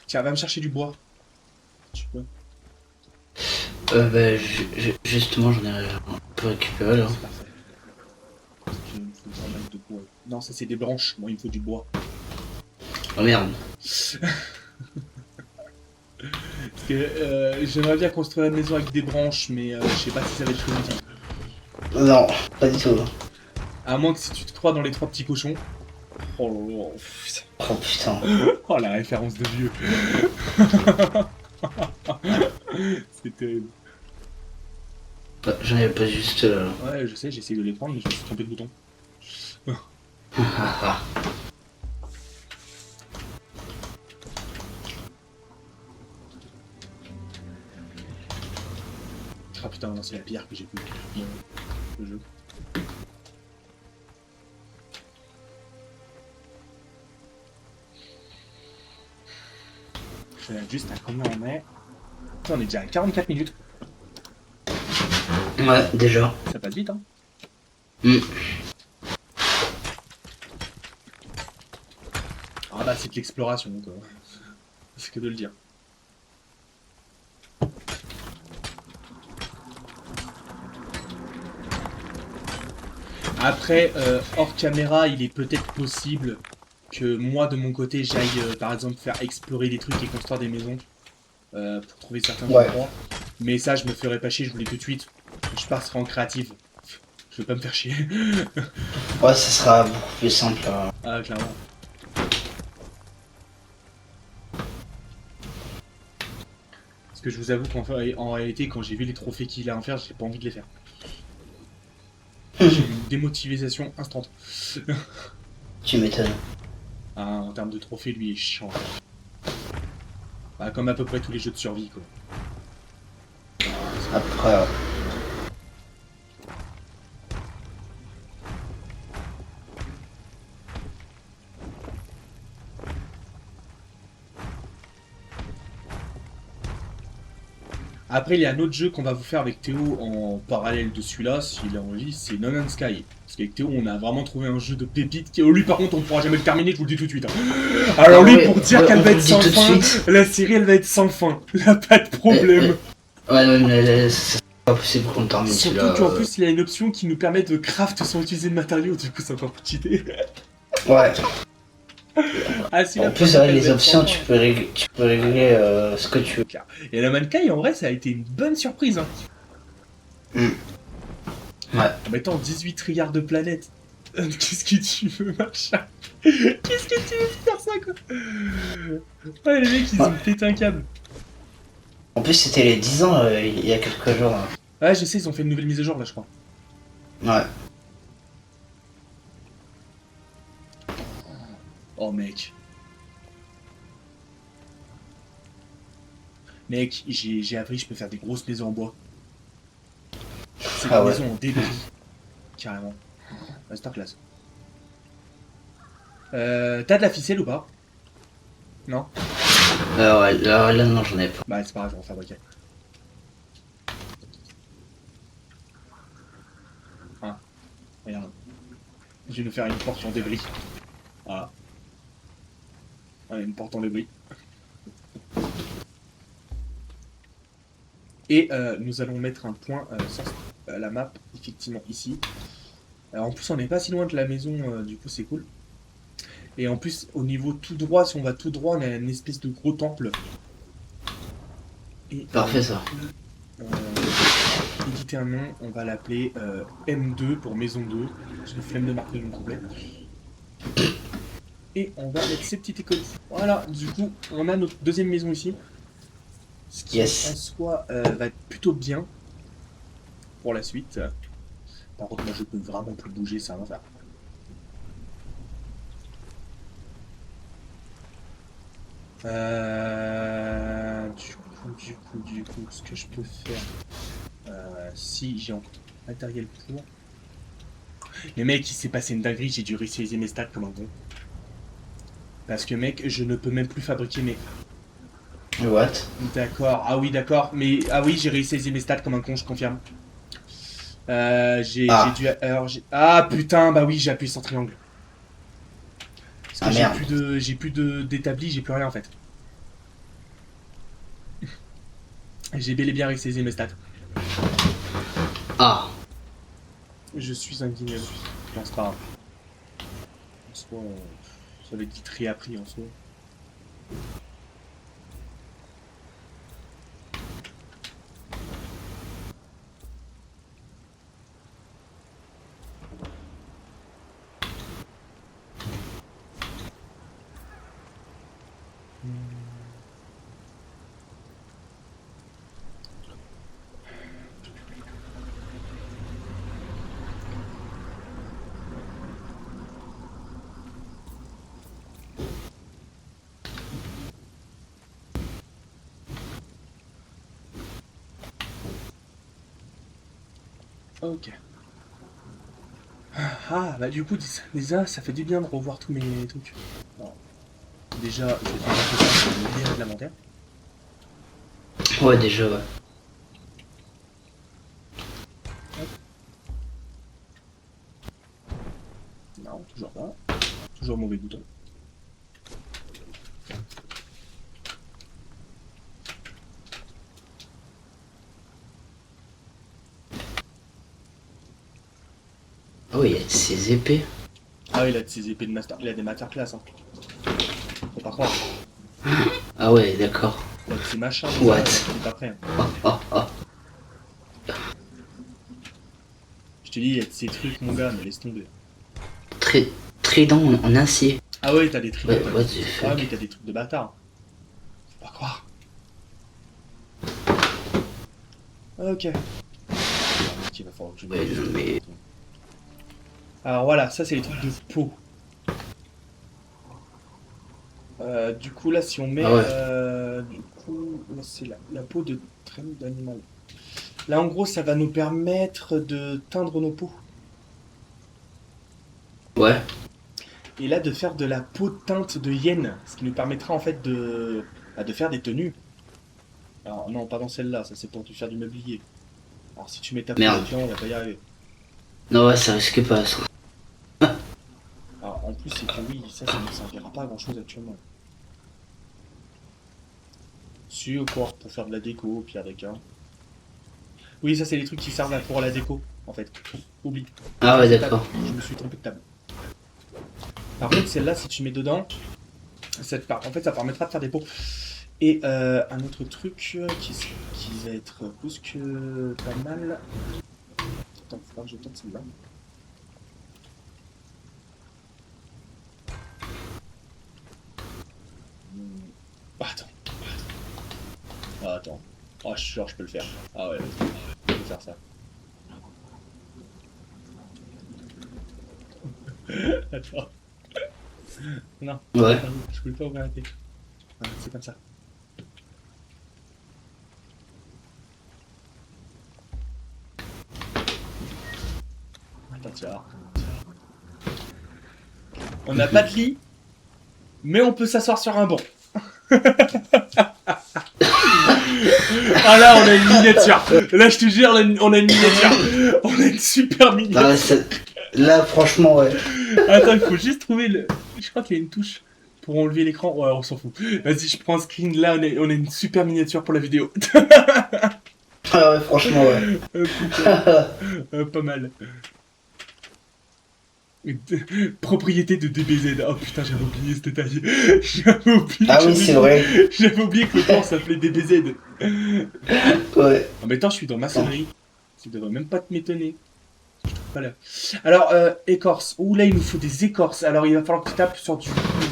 Tiens, va me chercher du bois. Tu peux. Bah, justement, j'en ai un peu récupéré là. C'est parfait. Il me faut pas mal de bois. Non, ça c'est des branches. Moi, il me faut du bois. Oh merde. Parce que j'aimerais bien construire la maison avec des branches, mais je sais pas si ça va être possible. Non, pas du tout. À moins que si tu te crois dans les trois petits cochons. Oh là là, putain. Oh putain. Oh la référence de vieux. C'est terrible. Bah, j'en avais pas juste. Ouais, je sais, j'ai essayé de les prendre, mais je me suis trompé de bouton. Ah putain, non, c'est la pierre que j'ai plus. Le jeu. Je regarde juste à combien on est. Putain, on est déjà à 44 minutes. Ouais, déjà. Ça passe vite, hein. Ah bah, c'est de l'exploration, quoi. C'est que de le dire. Après, hors caméra, il est peut-être possible que moi, de mon côté, j'aille, par exemple, faire explorer des trucs et construire des maisons pour trouver certains endroits. Mais ça, je me ferais pas chier, je voulais tout de suite. Je passerai en créative. Je vais pas me faire chier. Ouais, ça sera beaucoup plus simple. Ah, clairement. Parce que je vous avoue qu'en réalité, quand j'ai vu les trophées qu'il a à en faire, j'ai pas envie de les faire. J'ai eu une démotivation instant. Tu m'étonnes. Ah, en termes de trophées, lui est chiant. Bah, comme à peu près tous les jeux de survie, quoi. Après, Après, il y a un autre jeu qu'on va vous faire avec Théo en parallèle de celui-là, s'il a envie, c'est No Man's Sky. Parce qu'avec Théo, on a vraiment trouvé un jeu de pépite qui, lui, par contre, on pourra jamais le terminer, je vous le dis tout de suite. Hein. Alors, Ah lui, ouais, pour dire ouais, qu'elle on va vous être le dit sans tout de fin, suite. la série, elle va être sans fin. Il a pas de problème. ouais, mais c'est pas possible qu'on termine Surtout celui-là. qu'en plus, il a une option qui nous permet de craft sans utiliser de matériaux, du coup, c'est encore plus cheaté. Ouais. Ah, si, En plus, avec les options, tu peux régler ce que tu veux. Et No Man's Sky, en vrai, ça a été une bonne surprise. Hein. Ouais. En mettant 18 trilliards de planètes. Qu'est-ce que tu veux, machin? Qu'est-ce que tu veux faire ça, quoi? Ouais, les mecs, ils ont pété un câble. En plus, c'était les 10 ans il y a quelques jours. Hein. Ouais, je sais, ils ont fait une nouvelle mise à jour, là, je crois. Ouais. Oh, mec. Mec, j'ai appris, je peux faire des grosses maisons en bois. C'est des Ah ouais. maisons en débris. Carrément. Masterclass. T'as de la ficelle ou pas? Non? Ouais, là, non, j'en ai pas. Bah, c'est pas grave, je vais en fabriquer. Ah, regarde. Je vais nous faire une porte en débris. Voilà. Allez, une porte en débris. Et nous allons mettre un point sur la map, effectivement, ici. Alors, en plus, on n'est pas si loin de la maison, du coup, c'est cool. Et en plus, au niveau tout droit, si on va tout droit, on a une espèce de gros temple. Et, Parfait, ça. Éditer un nom, on va l'appeler M2 pour maison 2. J'ai le flemme de marquer le nom complet. Et on va mettre ces petites écoles. Voilà, du coup, on a notre deuxième maison ici. Ce qui, en soi, va être plutôt bien pour la suite. Par contre, moi, je peux vraiment plus bouger, ça va faire. Du coup, ce que je peux faire, si j'ai encore matériel pour. Mais mec, il s'est passé une dinguerie, j'ai dû réutiliser mes stats comme un con. Parce que mec, je ne peux même plus fabriquer mes... What? D'accord, ah oui d'accord, mais... Ah oui, j'ai réutilisé mes stats comme un con, je confirme. J'ai dû... Alors, ah putain, bah oui, j'ai appuyé sur triangle. Parce que j'ai plus d'établi, j'ai plus rien en fait. J'ai bel et bien réutilisé mes stats. Ah. Je suis un guignol. Non, c'est pas grave. En soi, ça va être vite réappris en soi. Ok. Ah, bah du coup, déjà, ça fait du bien de revoir tous mes trucs. Alors, déjà, je vais faire un peu ça pour me libérer de l'inventaire. Ouais, déjà, ouais. Non, toujours pas. Toujours mauvais bouton. Oh, il y a de ces épées. Ah oui, il a de ses épées de master. Il a des masterclass. Hein. Faut pas croire. Ah ouais, d'accord. Il a de ses machins. What? Il est pas prêt. Hein. Oh, oh, oh. Je te dis, il y a de ces trucs, mon gars, mais laisse tomber. Trident en acier. Ah ouais, t'as des trucs. What the Ah, fuck. mais t'as des trucs de bâtard. Faut pas croire. Ok. Il va falloir que je Ouais, non, mais... Alors voilà, ça c'est les trucs de peau. Du coup là si on met Ah ouais. du coup là c'est la peau de traîne d'animal. Là en gros ça va nous permettre de teindre nos peaux. Ouais. Et là de faire de la peau teinte de hyène, ce qui nous permettra en fait de faire des tenues. Alors non pas dans celle-là, ça c'est pour te faire du mobilier. Alors si tu mets ta peau Merde. là-dedans, on va pas y arriver. Non, ouais, ça risque pas, ça. Alors en plus c'est que oui, ça ne servira pas à grand chose actuellement. Si au quoi pour faire de la déco au pire des cas. Oui ça c'est les trucs qui servent pour la déco en fait. Oublie. Ah ouais, Cette d'accord. table, je me suis trompé de table. Par contre celle-là si tu mets dedans, en fait ça permettra de faire des pots. Et un autre truc qui va être plus que pas mal. Attends, faut pas que je tente celle-là. Attends. Ah, attends. Oh, je suis sûr que je peux le faire. Ah ouais, je peux faire ça. Attends. Non. Ouais. Je peux pas ouvrir la tête. Ah, c'est comme ça. Attends, tu vas voir. On n'a pas de lit, mais on peut s'asseoir sur un banc. Ah là, on a une miniature. Là, je te jure, on a une miniature. On a une super miniature. Ah ouais, là, franchement, ouais. Attends, il faut juste trouver le... Je crois qu'il y a une touche pour enlever l'écran. Ouais, on s'en fout. Vas-y, je prends un screen. Là, on a une super miniature pour la vidéo. Ah ouais, franchement, ouais. Putain. Pas mal. Propriété de DBZ. Oh putain, j'avais oublié ce détail. J'avais oublié. Ah oui, c'est vrai. J'avais oublié que le port s'appelait DBZ. Ouais. En même temps, je suis dans maçonnerie. Tu devrais même pas te m'étonner. Je trouve pas là. Alors, écorce. Ouh, là, il nous faut des écorces. Alors, il va falloir que tu tapes sur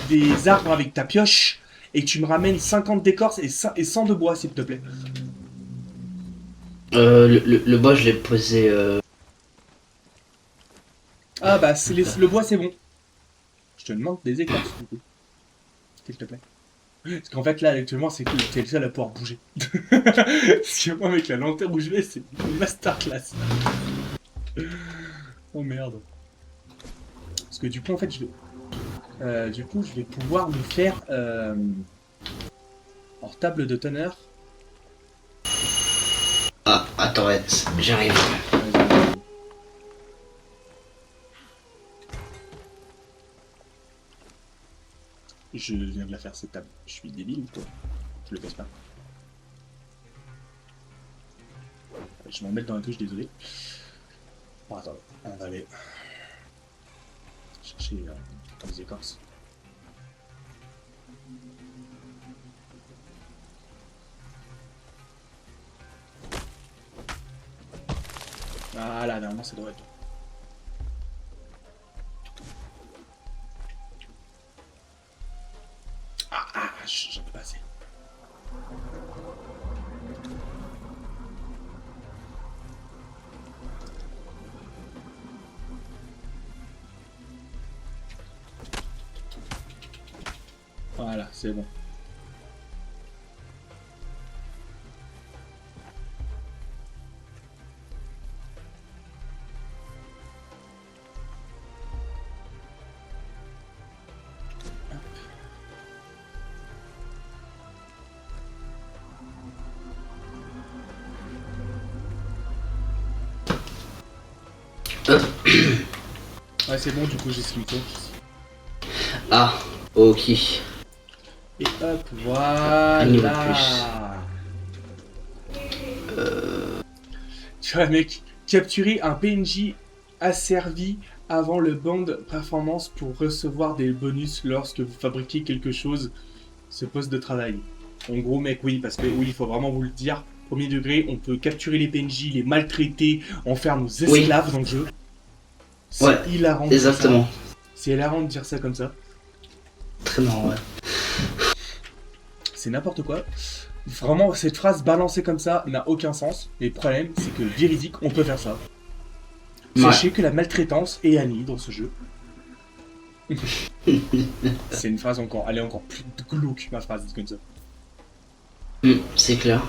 des arbres avec ta pioche et que tu me ramènes 50 d'écorce et 100 de bois, s'il te plaît. Le bois, je l'ai posé... Ah, bah, le bois, c'est bon. Je te demande des écorces, du coup. S'il te plaît. Parce qu'en fait, là, actuellement, c'est que t'es le seul à pouvoir bouger. Parce que moi, avec la lanterne où je vais, c'est une masterclass. Oh merde. Parce que du coup, en fait, je vais pouvoir me faire hors table de teneur. Ah, attends, ouais, j'arrive. Je viens de la faire cette table. Je suis débile ou quoi? Je le casse pas. Je vais m'en mettre dans la touche, désolé. Bon, attends, on va aller chercher dans les écorces. Voilà, normalement ça devrait être bon. J'en ai pas assez. Voilà, c'est bon. Ouais, c'est bon, du coup, j'ai ce qu'il me faut. Ah, ok. Et hop, Un voilà. niveau de Tu vois, mec, capturer un PNJ asservi avant le band performance pour recevoir des bonus lorsque vous fabriquez quelque chose, ce poste de travail. En gros, mec, oui, parce que oui, il faut vraiment vous le dire. premier degré, on peut capturer les PNJ, les maltraiter, en faire nos esclaves dans le jeu. C'est Ouais, hilarant. De dire ça. exactement. C'est hilarant de dire ça comme ça. Très marrant, ouais. C'est n'importe quoi. Vraiment, cette phrase balancée comme ça n'a aucun sens. Mais le problème, c'est que véridique, on peut faire ça. Sachez que la maltraitance est Annie dans ce jeu. C'est une phrase encore, elle est encore plus glauque, ma phrase dit comme ça. C'est clair.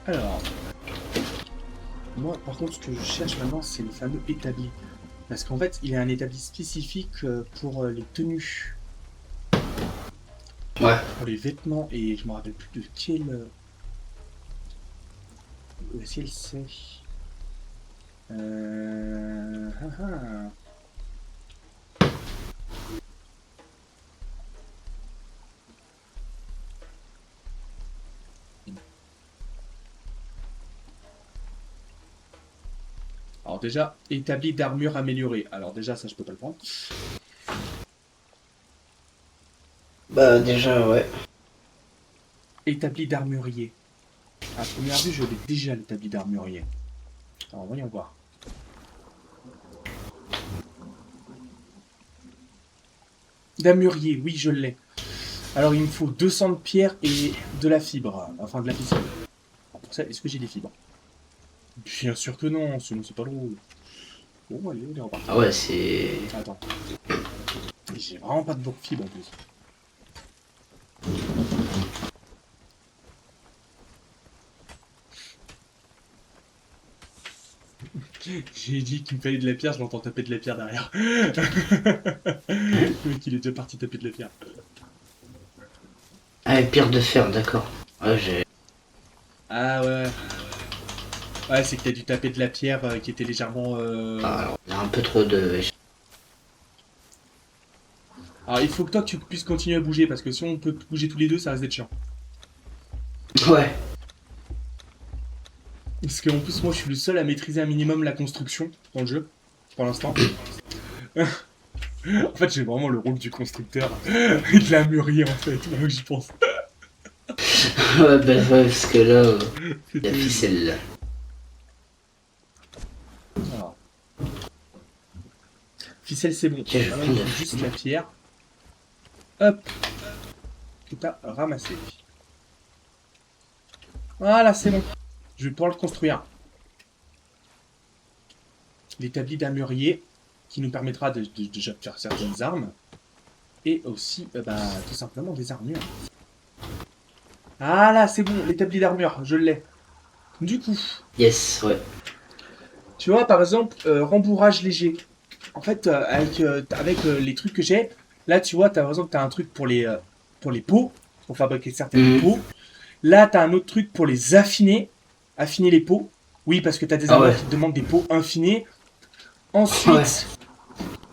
Alors, moi par contre ce que je cherche maintenant c'est le fameux établi. Parce qu'en fait il y a un établi spécifique pour les tenues. Ouais. Pour les vêtements et je me rappelle plus de quel... Si elle sait... Ah, ah. Alors déjà, établi d'armure améliorée. Alors déjà, ça je peux pas le prendre. Bah déjà, ouais. Établi d'armurier. À première vue, je l'ai déjà l'établi d'armurier. Alors voyons voir. D'armurier, oui je l'ai. Alors il me faut 200 de pierre et de la fibre. Enfin de la ficelle. Alors, pour ça, est-ce que j'ai des fibres? Bien sûr que non, sinon c'est pas drôle. Bon allez, on est reparti. Ah ouais, c'est... Attends. J'ai vraiment pas de bloc fibre en plus. J'ai dit qu'il me fallait de la pierre, je l'entends taper de la pierre derrière. Le mec il est déjà parti taper de la pierre. Ah, pierre de fer, d'accord. Ouais, j'ai... Ah ouais. Ouais, c'est que t'as dû taper de la pierre qui était légèrement... Ah, alors, il y a un peu trop de... Alors il faut que toi tu puisses continuer à bouger, parce que si on peut bouger tous les deux, ça risque d'être chiant. Ouais. Parce qu'en plus moi je suis le seul à maîtriser un minimum la construction dans le jeu, pour l'instant. En fait j'ai vraiment le rôle du constructeur et de la mûrier en fait, maintenant que j'y pense. Ouais, bah ouais, parce que là, la ficelle. Alors. Ficelle c'est bon. Tiens, je Maintenant prends il la faut juste ficelle. la pierre. Hop. Que t'as ramassé. Voilà, c'est bon. Je vais pouvoir le construire. L'établi d'armurier qui nous permettra de faire certaines armes. Et aussi, tout simplement des armures. Ah là, c'est bon, l'établi d'armure, je l'ai. Du coup, Yes, ouais. tu vois, par exemple, rembourrage léger. En fait, avec les trucs que j'ai, là, tu vois, par exemple, t'as un truc pour les pots, pour fabriquer certaines pots. Là, t'as un autre truc pour les affiner. Affiner les pots. Oui, parce que t'as des armures qui te demandent des pots infinés. Ensuite,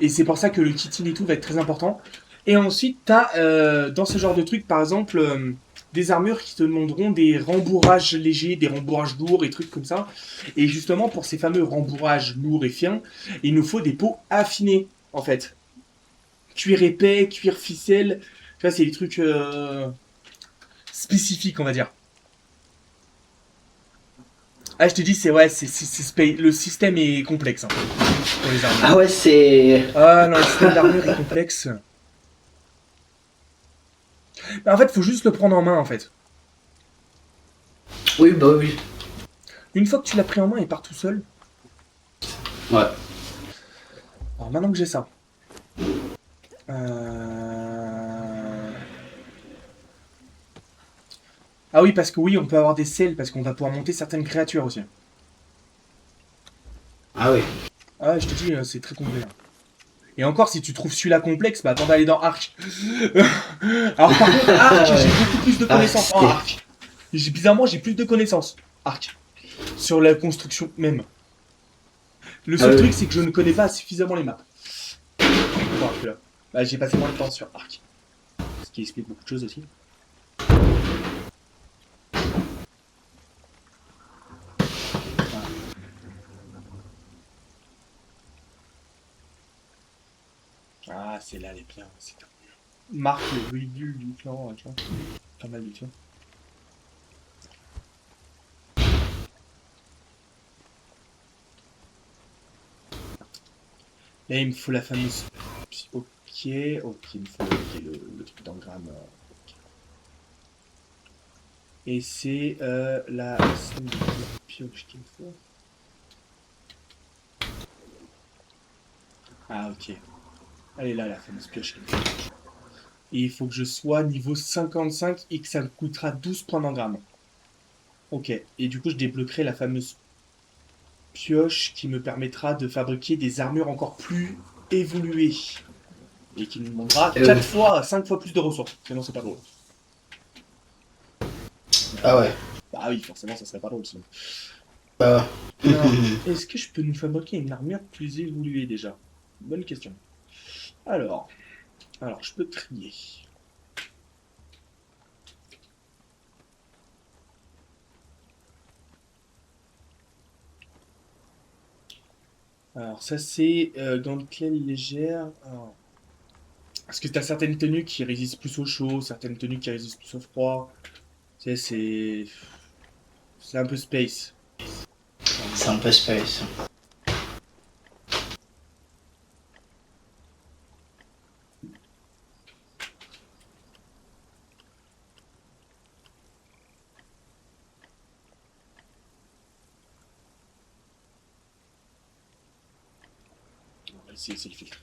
et c'est pour ça que le kitting et tout va être très important. Et ensuite, t'as dans ce genre de truc, par exemple, des armures qui te demanderont des rembourrages légers, des rembourrages lourds et trucs comme ça. Et justement, pour ces fameux rembourrages lourds et fins, il nous faut des pots affinés, en fait. Cuir épais, cuir ficelle. Tu vois, c'est des trucs spécifiques, on va dire. Ah, je te dis, le système est complexe hein, pour les armures. Ah ouais, c'est... Ah non, le système d'armure est complexe. Mais en fait, faut juste le prendre en main, en fait. Oui, bah oui. Une fois que tu l'as pris en main, il part tout seul. Ouais. Alors maintenant que j'ai ça. Ah oui, parce que oui, on peut avoir des selles, parce qu'on va pouvoir monter certaines créatures aussi. Ah oui. Ah, je te dis, c'est très complet. Hein. Et encore, si tu trouves celui-là complexe, bah attends d'aller dans Arc. Alors par contre, Arc, j'ai beaucoup plus de connaissances en Arc. Bizarrement, j'ai plus de connaissances. Arc. Sur la construction même. Le seul truc, c'est que je ne connais pas suffisamment les maps. Bon, là. Bah, j'ai passé moins de temps sur Arc. Ce qui explique beaucoup de choses aussi. Voilà. Ah, c'est là, elle est bien. C'est top. Marque le véhicule du clan, tu vois. Pas mal du tout. Là, il me faut la fameuse... Ok, il me faut le truc d'engramme. Et c'est la scène de pioche qu'il me faut. Ah, ok. Elle est là, la fameuse pioche qu'il me faut. Et il faut que je sois niveau 55 et que ça me coûtera 12 points d'engramme. Ok. Et du coup, je débloquerai la fameuse pioche qui me permettra de fabriquer des armures encore plus évoluées. Et qui nous demandera 4 fois, 5 fois plus de ressources. Sinon, c'est pas drôle. Ah ouais. Bah oui, forcément, ça serait pas drôle sinon. Bah ouais. Alors, est-ce que je peux nous fabriquer une armure plus évoluée déjà? Bonne question. Alors, je peux trier. Alors, ça c'est gantelet légère. Alors, parce que t'as certaines tenues qui résistent plus au chaud, certaines tenues qui résistent plus au froid. Tu sais, c'est un peu space. C'est un peu space. On va essayer, c'est le filtre.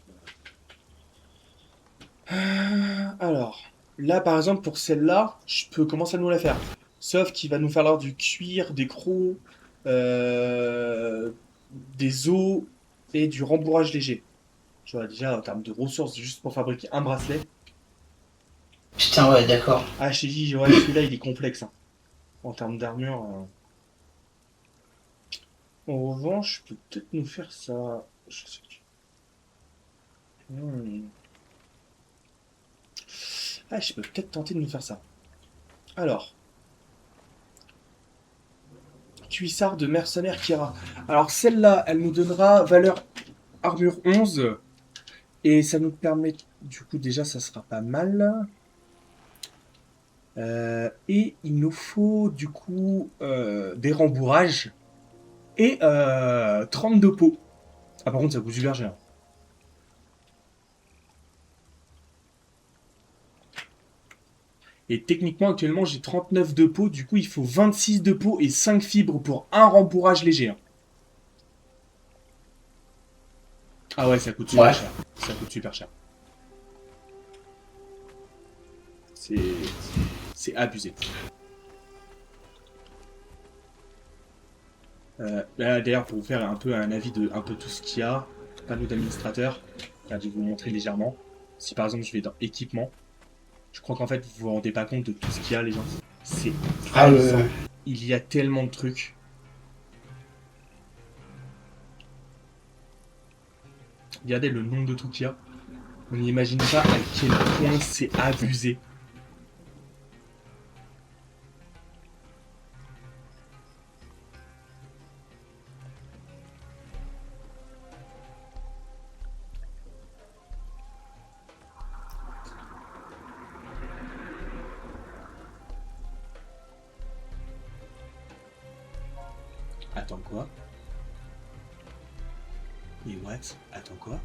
Alors, là par exemple pour celle-là, je peux commencer à nous la faire. Sauf qu'il va nous falloir du cuir, des crocs, euh, des os et du rembourrage léger. Tu vois, déjà en termes de ressources, juste pour fabriquer un bracelet. Putain, ouais, d'accord. Ah, je t'ai dit, ouais, celui-là il est complexe, hein. En termes d'armure. En revanche, je peux peut-être nous faire ça. Je sais que- Hmm. Ah, je peux peut-être tenter de nous faire ça. Alors, cuissard de mercenaire Kira. Alors celle-là, elle nous donnera valeur armure 11. Et ça nous permet... Du coup, déjà, ça sera pas mal. Et il nous faut, du coup, des rembourrages. Et 32 pots. Ah, par contre, ça coûte super cher. Et techniquement, actuellement, j'ai 39 de pots. Du coup, il faut 26 de pots et 5 fibres pour un rembourrage léger, hein. Ah ouais, ça coûte super Ouais. cher. Ça coûte super cher. C'est... C'est abusé. Là, d'ailleurs, pour vous faire un peu un avis de un peu tout ce qu'il y a, panneau d'administrateur, je vais vous montrer légèrement. Si par exemple je vais dans équipement, je crois qu'en fait vous vous rendez pas compte de tout ce qu'il y a, les gens. C'est Ah ouais. ahurissant. Il y a tellement de trucs. Regardez le nombre de trucs qu'il y a. On n'imagine pas à quel point c'est abusé. Attends quoi? Mais what? Attends quoi?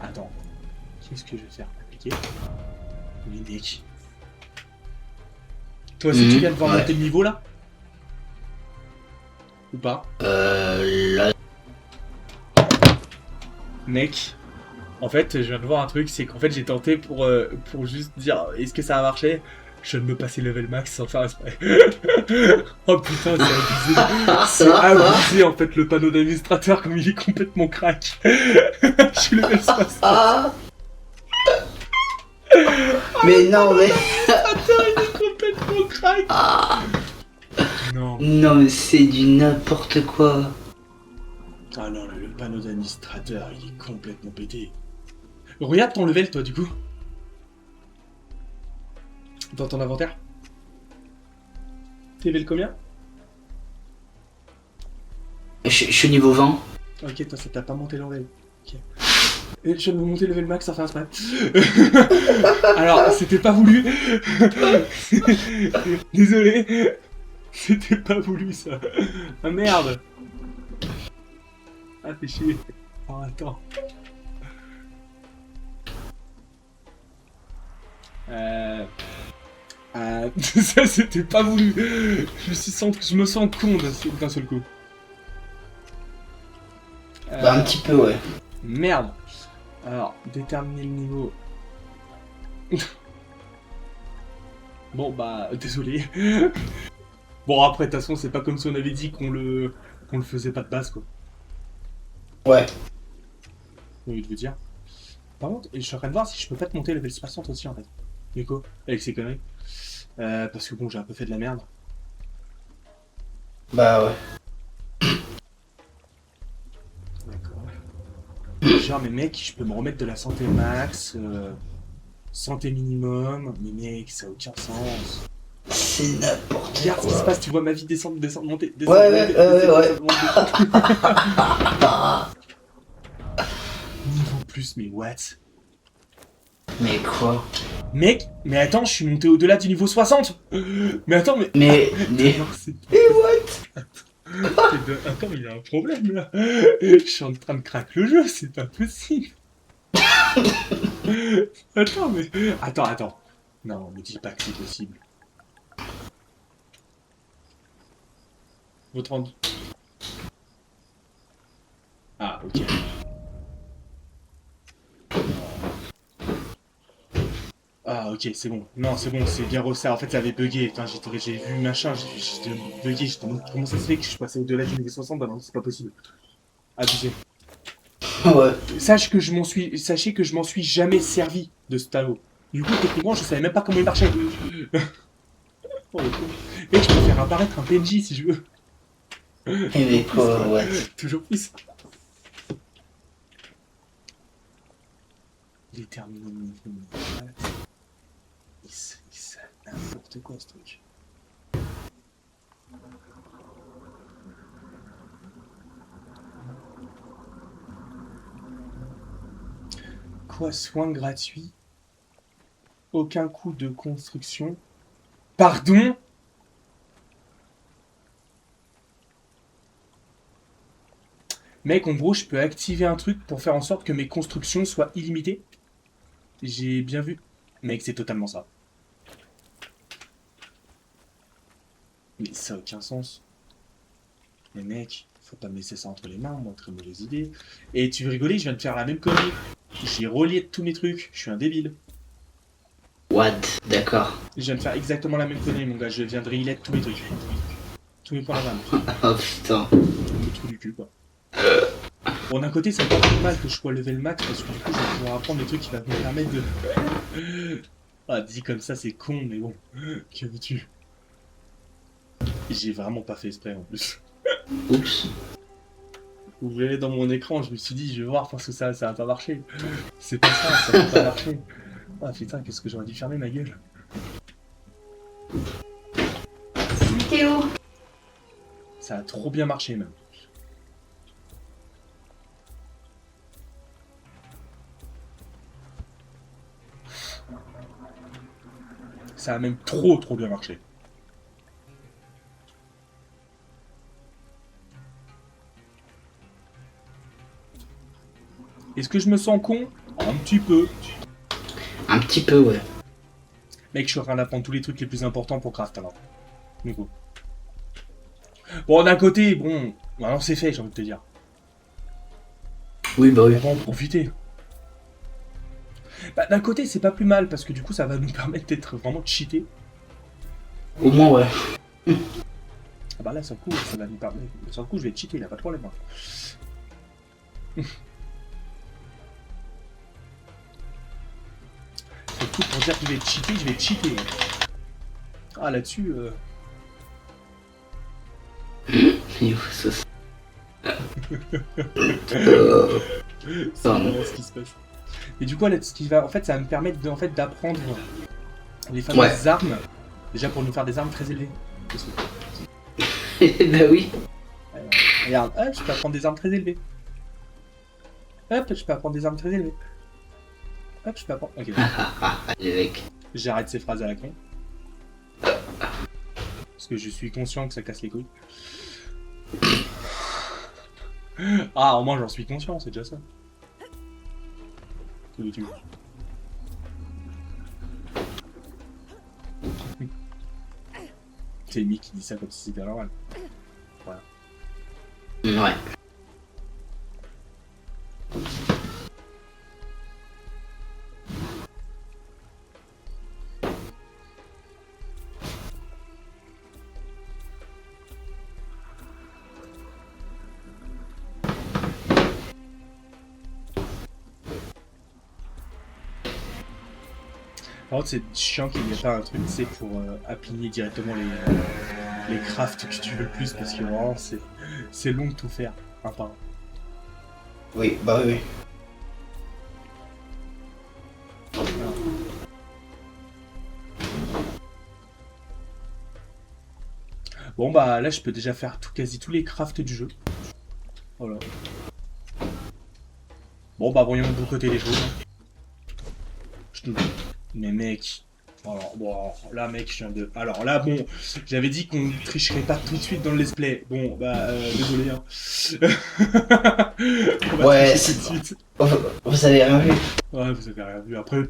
Attends. Qu'est-ce que je vais faire? Appliquer? Mais mec. Toi aussi tu viens de voir ouais. monter le niveau là? Ou pas? Là. Mec, en fait, je viens de voir un truc, c'est qu'en fait, j'ai tenté pour juste dire est-ce que ça a marché? Je viens de me passer level max sans faire exprès. Oh putain, c'est abusé. C'est abusé en fait, le panneau d'administrateur, comme il est complètement crack. Je suis level 60. Ah. Mais non, mais. Attends, il est complètement crack. Ah. Non. Non, mais c'est du n'importe quoi. Ah non, le panneau d'administrateur, il est complètement pété. Regarde ton level, toi, du coup. Dans ton inventaire. T'es level combien? Je je suis niveau 20. Ok, toi, ça t'a pas monté level. Ok. Et je viens de me monter level max, ça fait un spray. Alors, c'était pas voulu. Désolé. C'était pas voulu, ça. Ah merde. Ah, fais chier. Oh, attends. Ça, c'était pas voulu. Je me sens con d'un seul coup. Bah, un petit peu, ouais. Merde. Alors, déterminer le niveau. Bon, bah, désolé. Bon, après, de toute façon, c'est pas comme si on avait dit qu'on le faisait pas de base, quoi. Ouais. J'ai envie de vous dire. Par contre, je suis en train de voir si je peux pas te monter level 60 aussi, en fait. Nico, avec ces conneries. Parce que bon, j'ai un peu fait de la merde. Bah, ouais. D'accord. Genre, mais mec, je peux me remettre de la santé max, santé minimum. Mais mec, ça a aucun sens. C'est n'importe Regarde ce qui se passe, tu vois ma vie descendre, monter, Ouais. Niveau plus, mais what? Mais quoi? Mec, mais attends, je suis monté au-delà du niveau 60. Mais attends, mais... Mais... Non, c'est... Et what? Attends, il y a un problème, là. Je suis en train de craquer le jeu, c'est pas possible. Attends, mais... Attends. Non, me dis pas que c'est possible. Votre rendu... Ah, ok. Ah, ok, c'est bon. Non, c'est bon, c'est bien refait. En fait, ça avait bugué. Putain, j'ai vu machin, j'étais bugué. Comment ça se fait que je suis passé au-delà du niveau 60? Bah non, c'est pas possible. Abusé. Ouais. Sachez que je m'en suis jamais servi de ce tableau. Du coup, techniquement, je savais même pas comment il marchait. Oh, le con. Mec, je peux faire apparaître un PNJ si je veux. Mais quoi, what? Toujours plus. Il est terminé. C'est n'importe quoi ce truc. Quoi, soins gratuits? Aucun coût de construction. Pardon? Mec, en gros, je peux activer un truc pour faire en sorte que mes constructions soient illimitées. J'ai bien vu. Mec, c'est totalement ça. Mais ça n'a aucun sens. Mais mec, faut pas me laisser ça entre les mains, moi, très mauvaise idée. Et tu veux rigoler, je viens de faire la même connerie. J'ai relié tous mes trucs, je suis un débile. What? D'accord. Je viens de faire exactement la même connerie, mon gars, je viens de relay tous mes trucs. Tous mes points là-bas. Oh putain. Le trou du cul, quoi. Bon, d'un côté, c'est pas trop mal que je sois level max, parce que du coup, je vais pouvoir apprendre des trucs qui vont me permettre de... Ah, dit comme ça, c'est con, mais bon. Que veux-tu? J'ai vraiment pas fait exprès, en plus. Oups. Vous voyez dans mon écran, je me suis dit, je vais voir parce que ça va pas marcher. C'est pas ça va pas marcher. Ah putain, qu'est-ce que j'aurais dû fermer ma gueule. Salut Théo. Ça a trop bien marché même. Ça a même trop bien marché. Est-ce que je me sens con? Un petit peu. Un petit peu, ouais. Mec, je suis en train d'apprendre tous les trucs les plus importants pour craft alors. Du coup. Bon, d'un côté, bon, maintenant c'est fait, j'ai envie de te dire. Oui, bah oui. On va en profiter. Bah, d'un côté, c'est pas plus mal parce que du coup, ça va nous permettre d'être vraiment cheatés. Au moins, ouais. Ah bah là, sur le coup, ça va nous permettre. Sur le coup, je vais être cheaté, il a pas de problème. C'est le coup pour dire que je vais être cheaté, je vais être cheaté. Ah, là-dessus. Il faut ça. C'est vraiment ce qui se passe. Et du coup, là, ce qui va, en fait, ça va me permettre d'apprendre les fameuses armes. Déjà pour nous faire des armes très élevées. Bah oui. Regarde, hop, je peux apprendre des armes très élevées. Hop, je peux apprendre des armes très élevées. Hop, je peux apprendre... Ok, Allez, mec. j'arrête ces phrases à la con. Parce que je suis conscient que ça casse les couilles. Ah, au moins j'en suis conscient, c'est déjà ça. Tu... C'est Mick qui dit ça comme si c'était normal. Voilà. Ouais. Par contre, c'est chiant qu'il n'y ait pas un truc, tu sais, pour appliquer directement les crafts que tu veux le plus, parce que vraiment, c'est long de tout faire, un par un. Oui, bah oui. Bon, bah là, je peux déjà faire quasi tous les crafts du jeu. Voilà. Bon, bah voyons de l'autre côté des choses. Mais mec... Alors, bon, là, mec, je viens de... Alors là, bon, j'avais dit qu'on tricherait pas tout de suite dans le let's play. Bon, bah, désolé, hein. On va Ouais, tricher tout de suite. Vous avez rien vu. Ouais, vous avez rien vu. Après,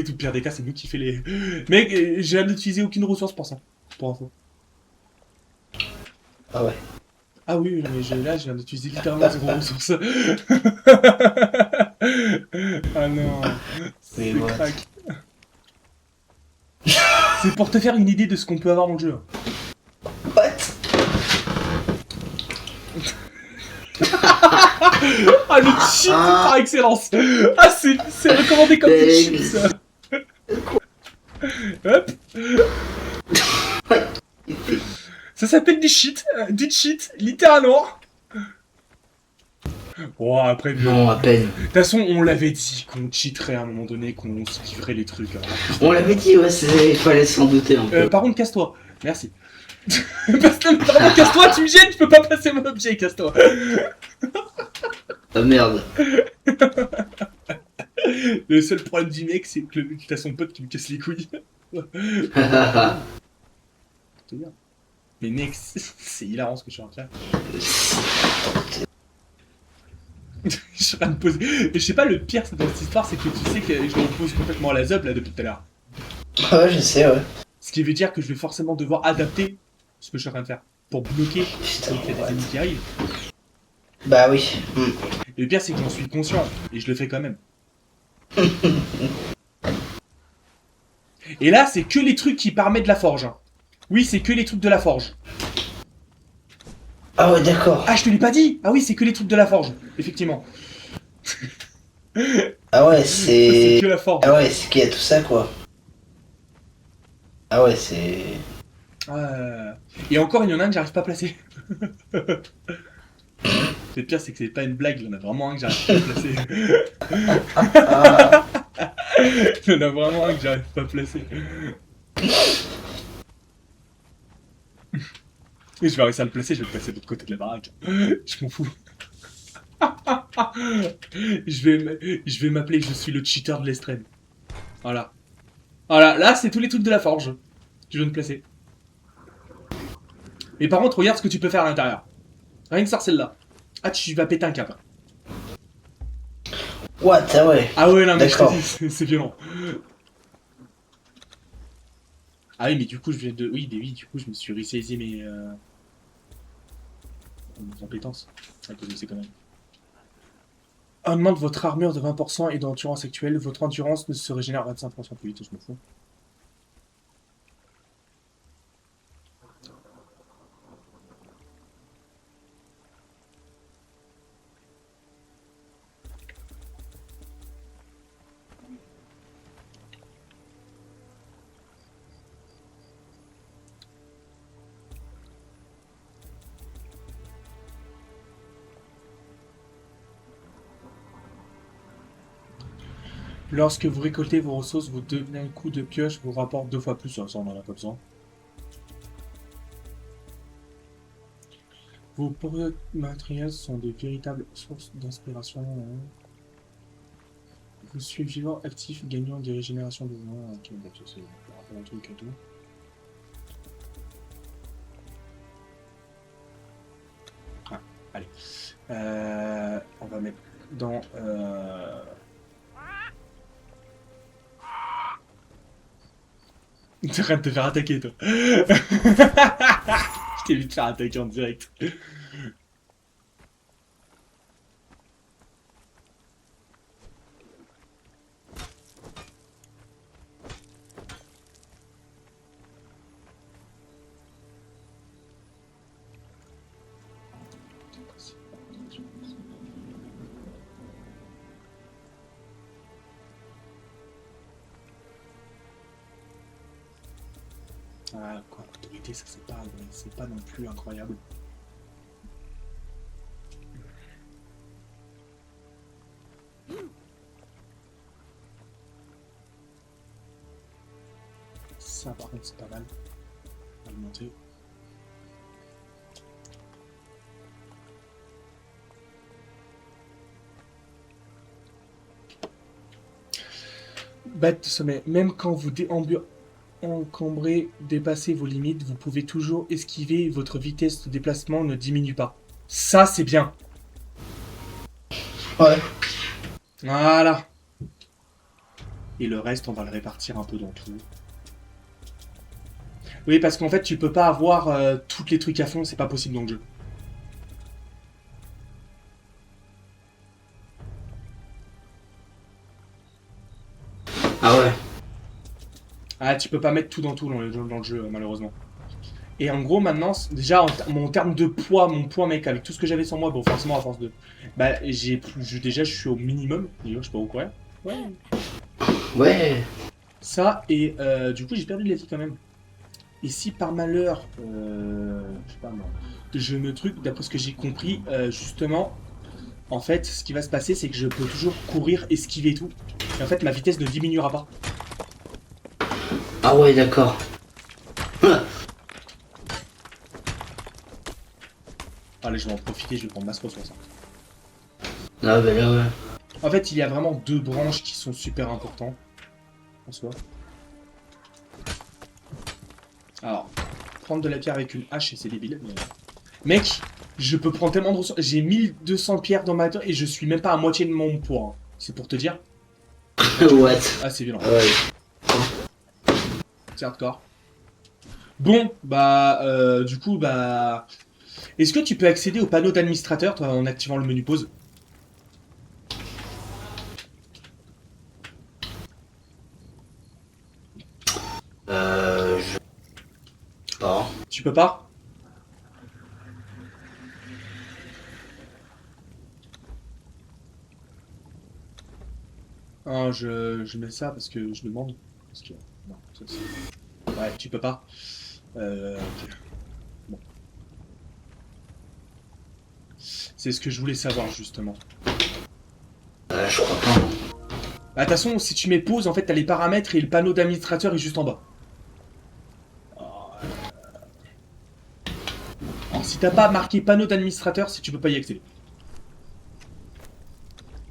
tout pire des cas, c'est nous qui fait les... Mec, je viens d'utiliser aucune ressource pour ça. Pour info. Ah ouais. Ah oui, mais là, je viens d'utiliser littéralement zéro ressource. Ah non. C'est what? crack. C'est pour te faire une idée de ce qu'on peut avoir dans le jeu. What? Ah, le cheat par excellence. Ah, c'est recommandé comme du cheat, ça. Hop. Ça s'appelle du cheat, littéralement. Bon, après... Non, à peine. De toute façon, on l'avait dit qu'on cheaterait à un moment donné, qu'on skiverait les trucs. Alors. On l'avait dit, ouais, il fallait s'en douter un peu. Par contre, casse-toi. Merci. Parce que vraiment, casse-toi, tu me gênes, je peux pas passer mon objet, casse-toi. Ah merde. Le seul problème du mec, c'est que t'as son pote qui me casse les couilles. C'est bien. Mais mec, c'est hilarant ce que je suis en train de faire. Je suis en train de poser. Mais je sais pas, le pire dans cette histoire, c'est que tu sais que je le pose complètement à la zob là depuis tout à l'heure. Ouais, je sais, ouais. Ce qui veut dire que je vais forcément devoir adapter ce que je suis en train de faire pour bloquer Putain, qu'il y a des ennemis qui arrivent. Bah oui. Et le pire, c'est que j'en suis conscient et je le fais quand même. Et là, c'est que les trucs qui permettent de la forge. Hein. Oui, c'est que les trucs de la forge. Ah ouais, d'accord. Ah, je te l'ai pas dit. Ah oui, c'est que les trucs de la forge, effectivement. Ah ouais, C'est c'est... que la forge. Ah ouais, c'est qu'il y a tout ça, quoi. Ah ouais, c'est... Et encore, il y en a un que j'arrive pas à placer. Le pire, c'est que c'est pas une blague, il y en a vraiment un que j'arrive pas à placer. Il y en a vraiment un que j'arrive pas à placer. Et je vais réussir à le placer, je vais le placer de l'autre côté de la baraque. Je m'en fous. Je vais m'appeler, je suis le cheater de l'extrême. Voilà. Voilà, là, c'est tous les trucs de la forge. Tu veux me placer. Mais par contre, regarde ce que tu peux faire à l'intérieur. Rien que ça, celle-là. Ah, tu vas péter un câble. What? Ah ouais. Ah ouais, non, mais je te D'accord. dis, c'est violent. Ah oui, mais du coup, je viens de... Oui, du coup, je me suis ressaisi mes compétences. À cause de ces conneries. Augmente votre armure de 20% et d'endurance actuelle. Votre endurance ne se régénère 25% plus vite, je m'en fous. Lorsque vous récoltez vos ressources, vous devenez un coup de pioche vous rapporte 2 fois plus. Ça, on en a pas besoin. Vos porteurs matériels sont de véritables sources d'inspiration. Vous suivez vivant, actif, gagnant des régénérations de vie. Ok, bon, ça c'est par rapport au truc et tout. Ah, allez. On va mettre dans... T'arrêtes de te faire attaquer, toi. Je t'ai vu te faire attaquer en direct. Ah, quoi, autorité, ça c'est pas non plus incroyable. Ça, par contre, c'est pas mal. On va le monter. Bête de sommet. Même quand vous encombrez, dépassez vos limites, vous pouvez toujours esquiver et votre vitesse de déplacement ne diminue pas. Ça, c'est bien. Ouais. Voilà. Et le reste, on va le répartir un peu dans tout. Oui, parce qu'en fait, tu peux pas avoir tous les trucs à fond, c'est pas possible dans le jeu. Ah ouais. Ah, tu peux pas mettre tout dans le jeu, malheureusement. Et en gros, maintenant, déjà, en termes de poids, mon poids, mec, avec tout ce que j'avais sur moi, bon, forcément, à force de... Bah, déjà, je suis au minimum. D'ailleurs, je peux courir. Ouais. Ouais. Ça, et du coup, j'ai perdu de la vie quand même. Et si par malheur, je sais pas moi, je me truc, d'après ce que j'ai compris, justement, en fait, ce qui va se passer, c'est que je peux toujours courir, esquiver et tout. Et en fait, ma vitesse ne diminuera pas. Ah ouais, d'accord. Allez, je vais en profiter, je vais prendre masse ressource. Ah bah là, ouais. En fait, il y a vraiment deux branches qui sont super importantes, en soi. Alors, prendre de la pierre avec une hache, c'est débile. Mais... Mec, je peux prendre tellement de ressources. J'ai 1200 pierres dans ma tour et je suis même pas à moitié de mon poids. Hein. C'est pour te dire. What? Ah, c'est violent. Ouais. C'est hardcore. Bon, bah, du coup, bah... Est-ce que tu peux accéder au panneau d'administrateur, toi, en activant le menu pause? Je... Pas. Tu peux pas? Ah, je mets ça parce que je demande. Parce que... Non, ça c'est... Ouais, tu peux pas. Ok. Bon. C'est ce que je voulais savoir, justement. Je crois pas. Bah, de toute façon, si tu mets pause, en fait, t'as les paramètres et le panneau d'administrateur est juste en bas. Alors, si t'as pas marqué panneau d'administrateur, si tu peux pas y accéder.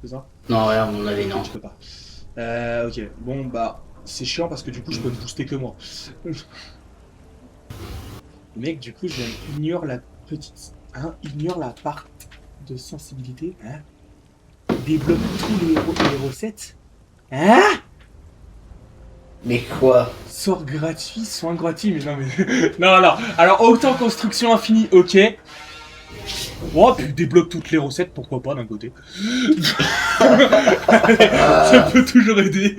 C'est ça? Non, ouais, à mon avis, non. Tu peux pas. Ok. Bon, bah, c'est chiant parce que du coup, je peux me booster que moi. Mec, du coup, ignore la petite... Hein, ignore la part de sensibilité. Hein, débloque tous les recettes. Hein? Mais quoi? Sort gratuit, soin gratuit, mais non, mais... non, alors, autant construction infinie, ok. Oh, puis débloque toutes les recettes, pourquoi pas, d'un côté. Ça peut toujours aider.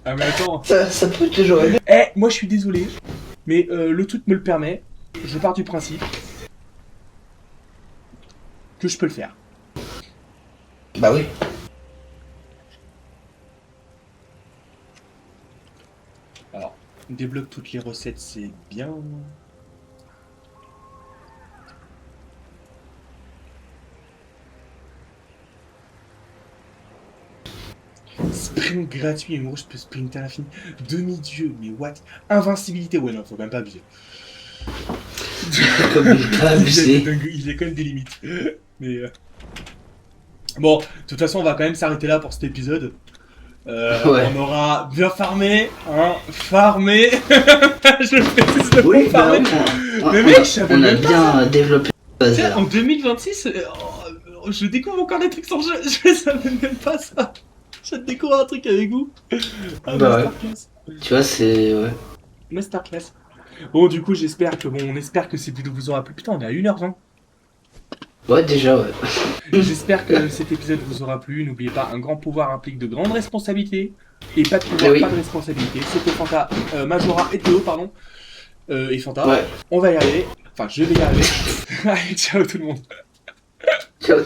Ah, mais attends. Ça peut toujours aider. Eh, moi, je suis désolé, mais le truc me le permet. Je pars du principe que je peux le faire. Bah oui. Alors, débloque toutes les recettes, c'est bien. Sprint gratuit, en gros je peux sprinter à l'infini. Demi-dieu, mais what? Invincibilité, ouais non, faut même pas abuser. Comme il est pas abusé. Il y a quand même des limites. Mais bon, de toute façon, on va quand même s'arrêter là pour cet épisode. Ouais. On aura bien farmé, hein, farmé. Je précise le Oui, mot farmé. Mais mec, je savais on a même pas bien développé le Tiens, bazar. en 2026, je découvre encore des trucs sans jeu. Je savais même pas ça. Je découvre un truc avec vous. Ah, Bah ouais. masterclass. Tu vois, c'est... Ouais. Masterclass. Bon, du coup, on espère que cette vidéo vous aura plu. Putain, on est à 1h20. Ouais, déjà, ouais. J'espère que cet épisode vous aura plu. N'oubliez pas, un grand pouvoir implique de grandes responsabilités. Et pas de pouvoir, Oui. pas de responsabilité. C'était Fanta, Majora et Théo, pardon. Et Fanta. Ouais. On va y arriver. Enfin, je vais y arriver. Allez, ciao tout le monde. Ciao.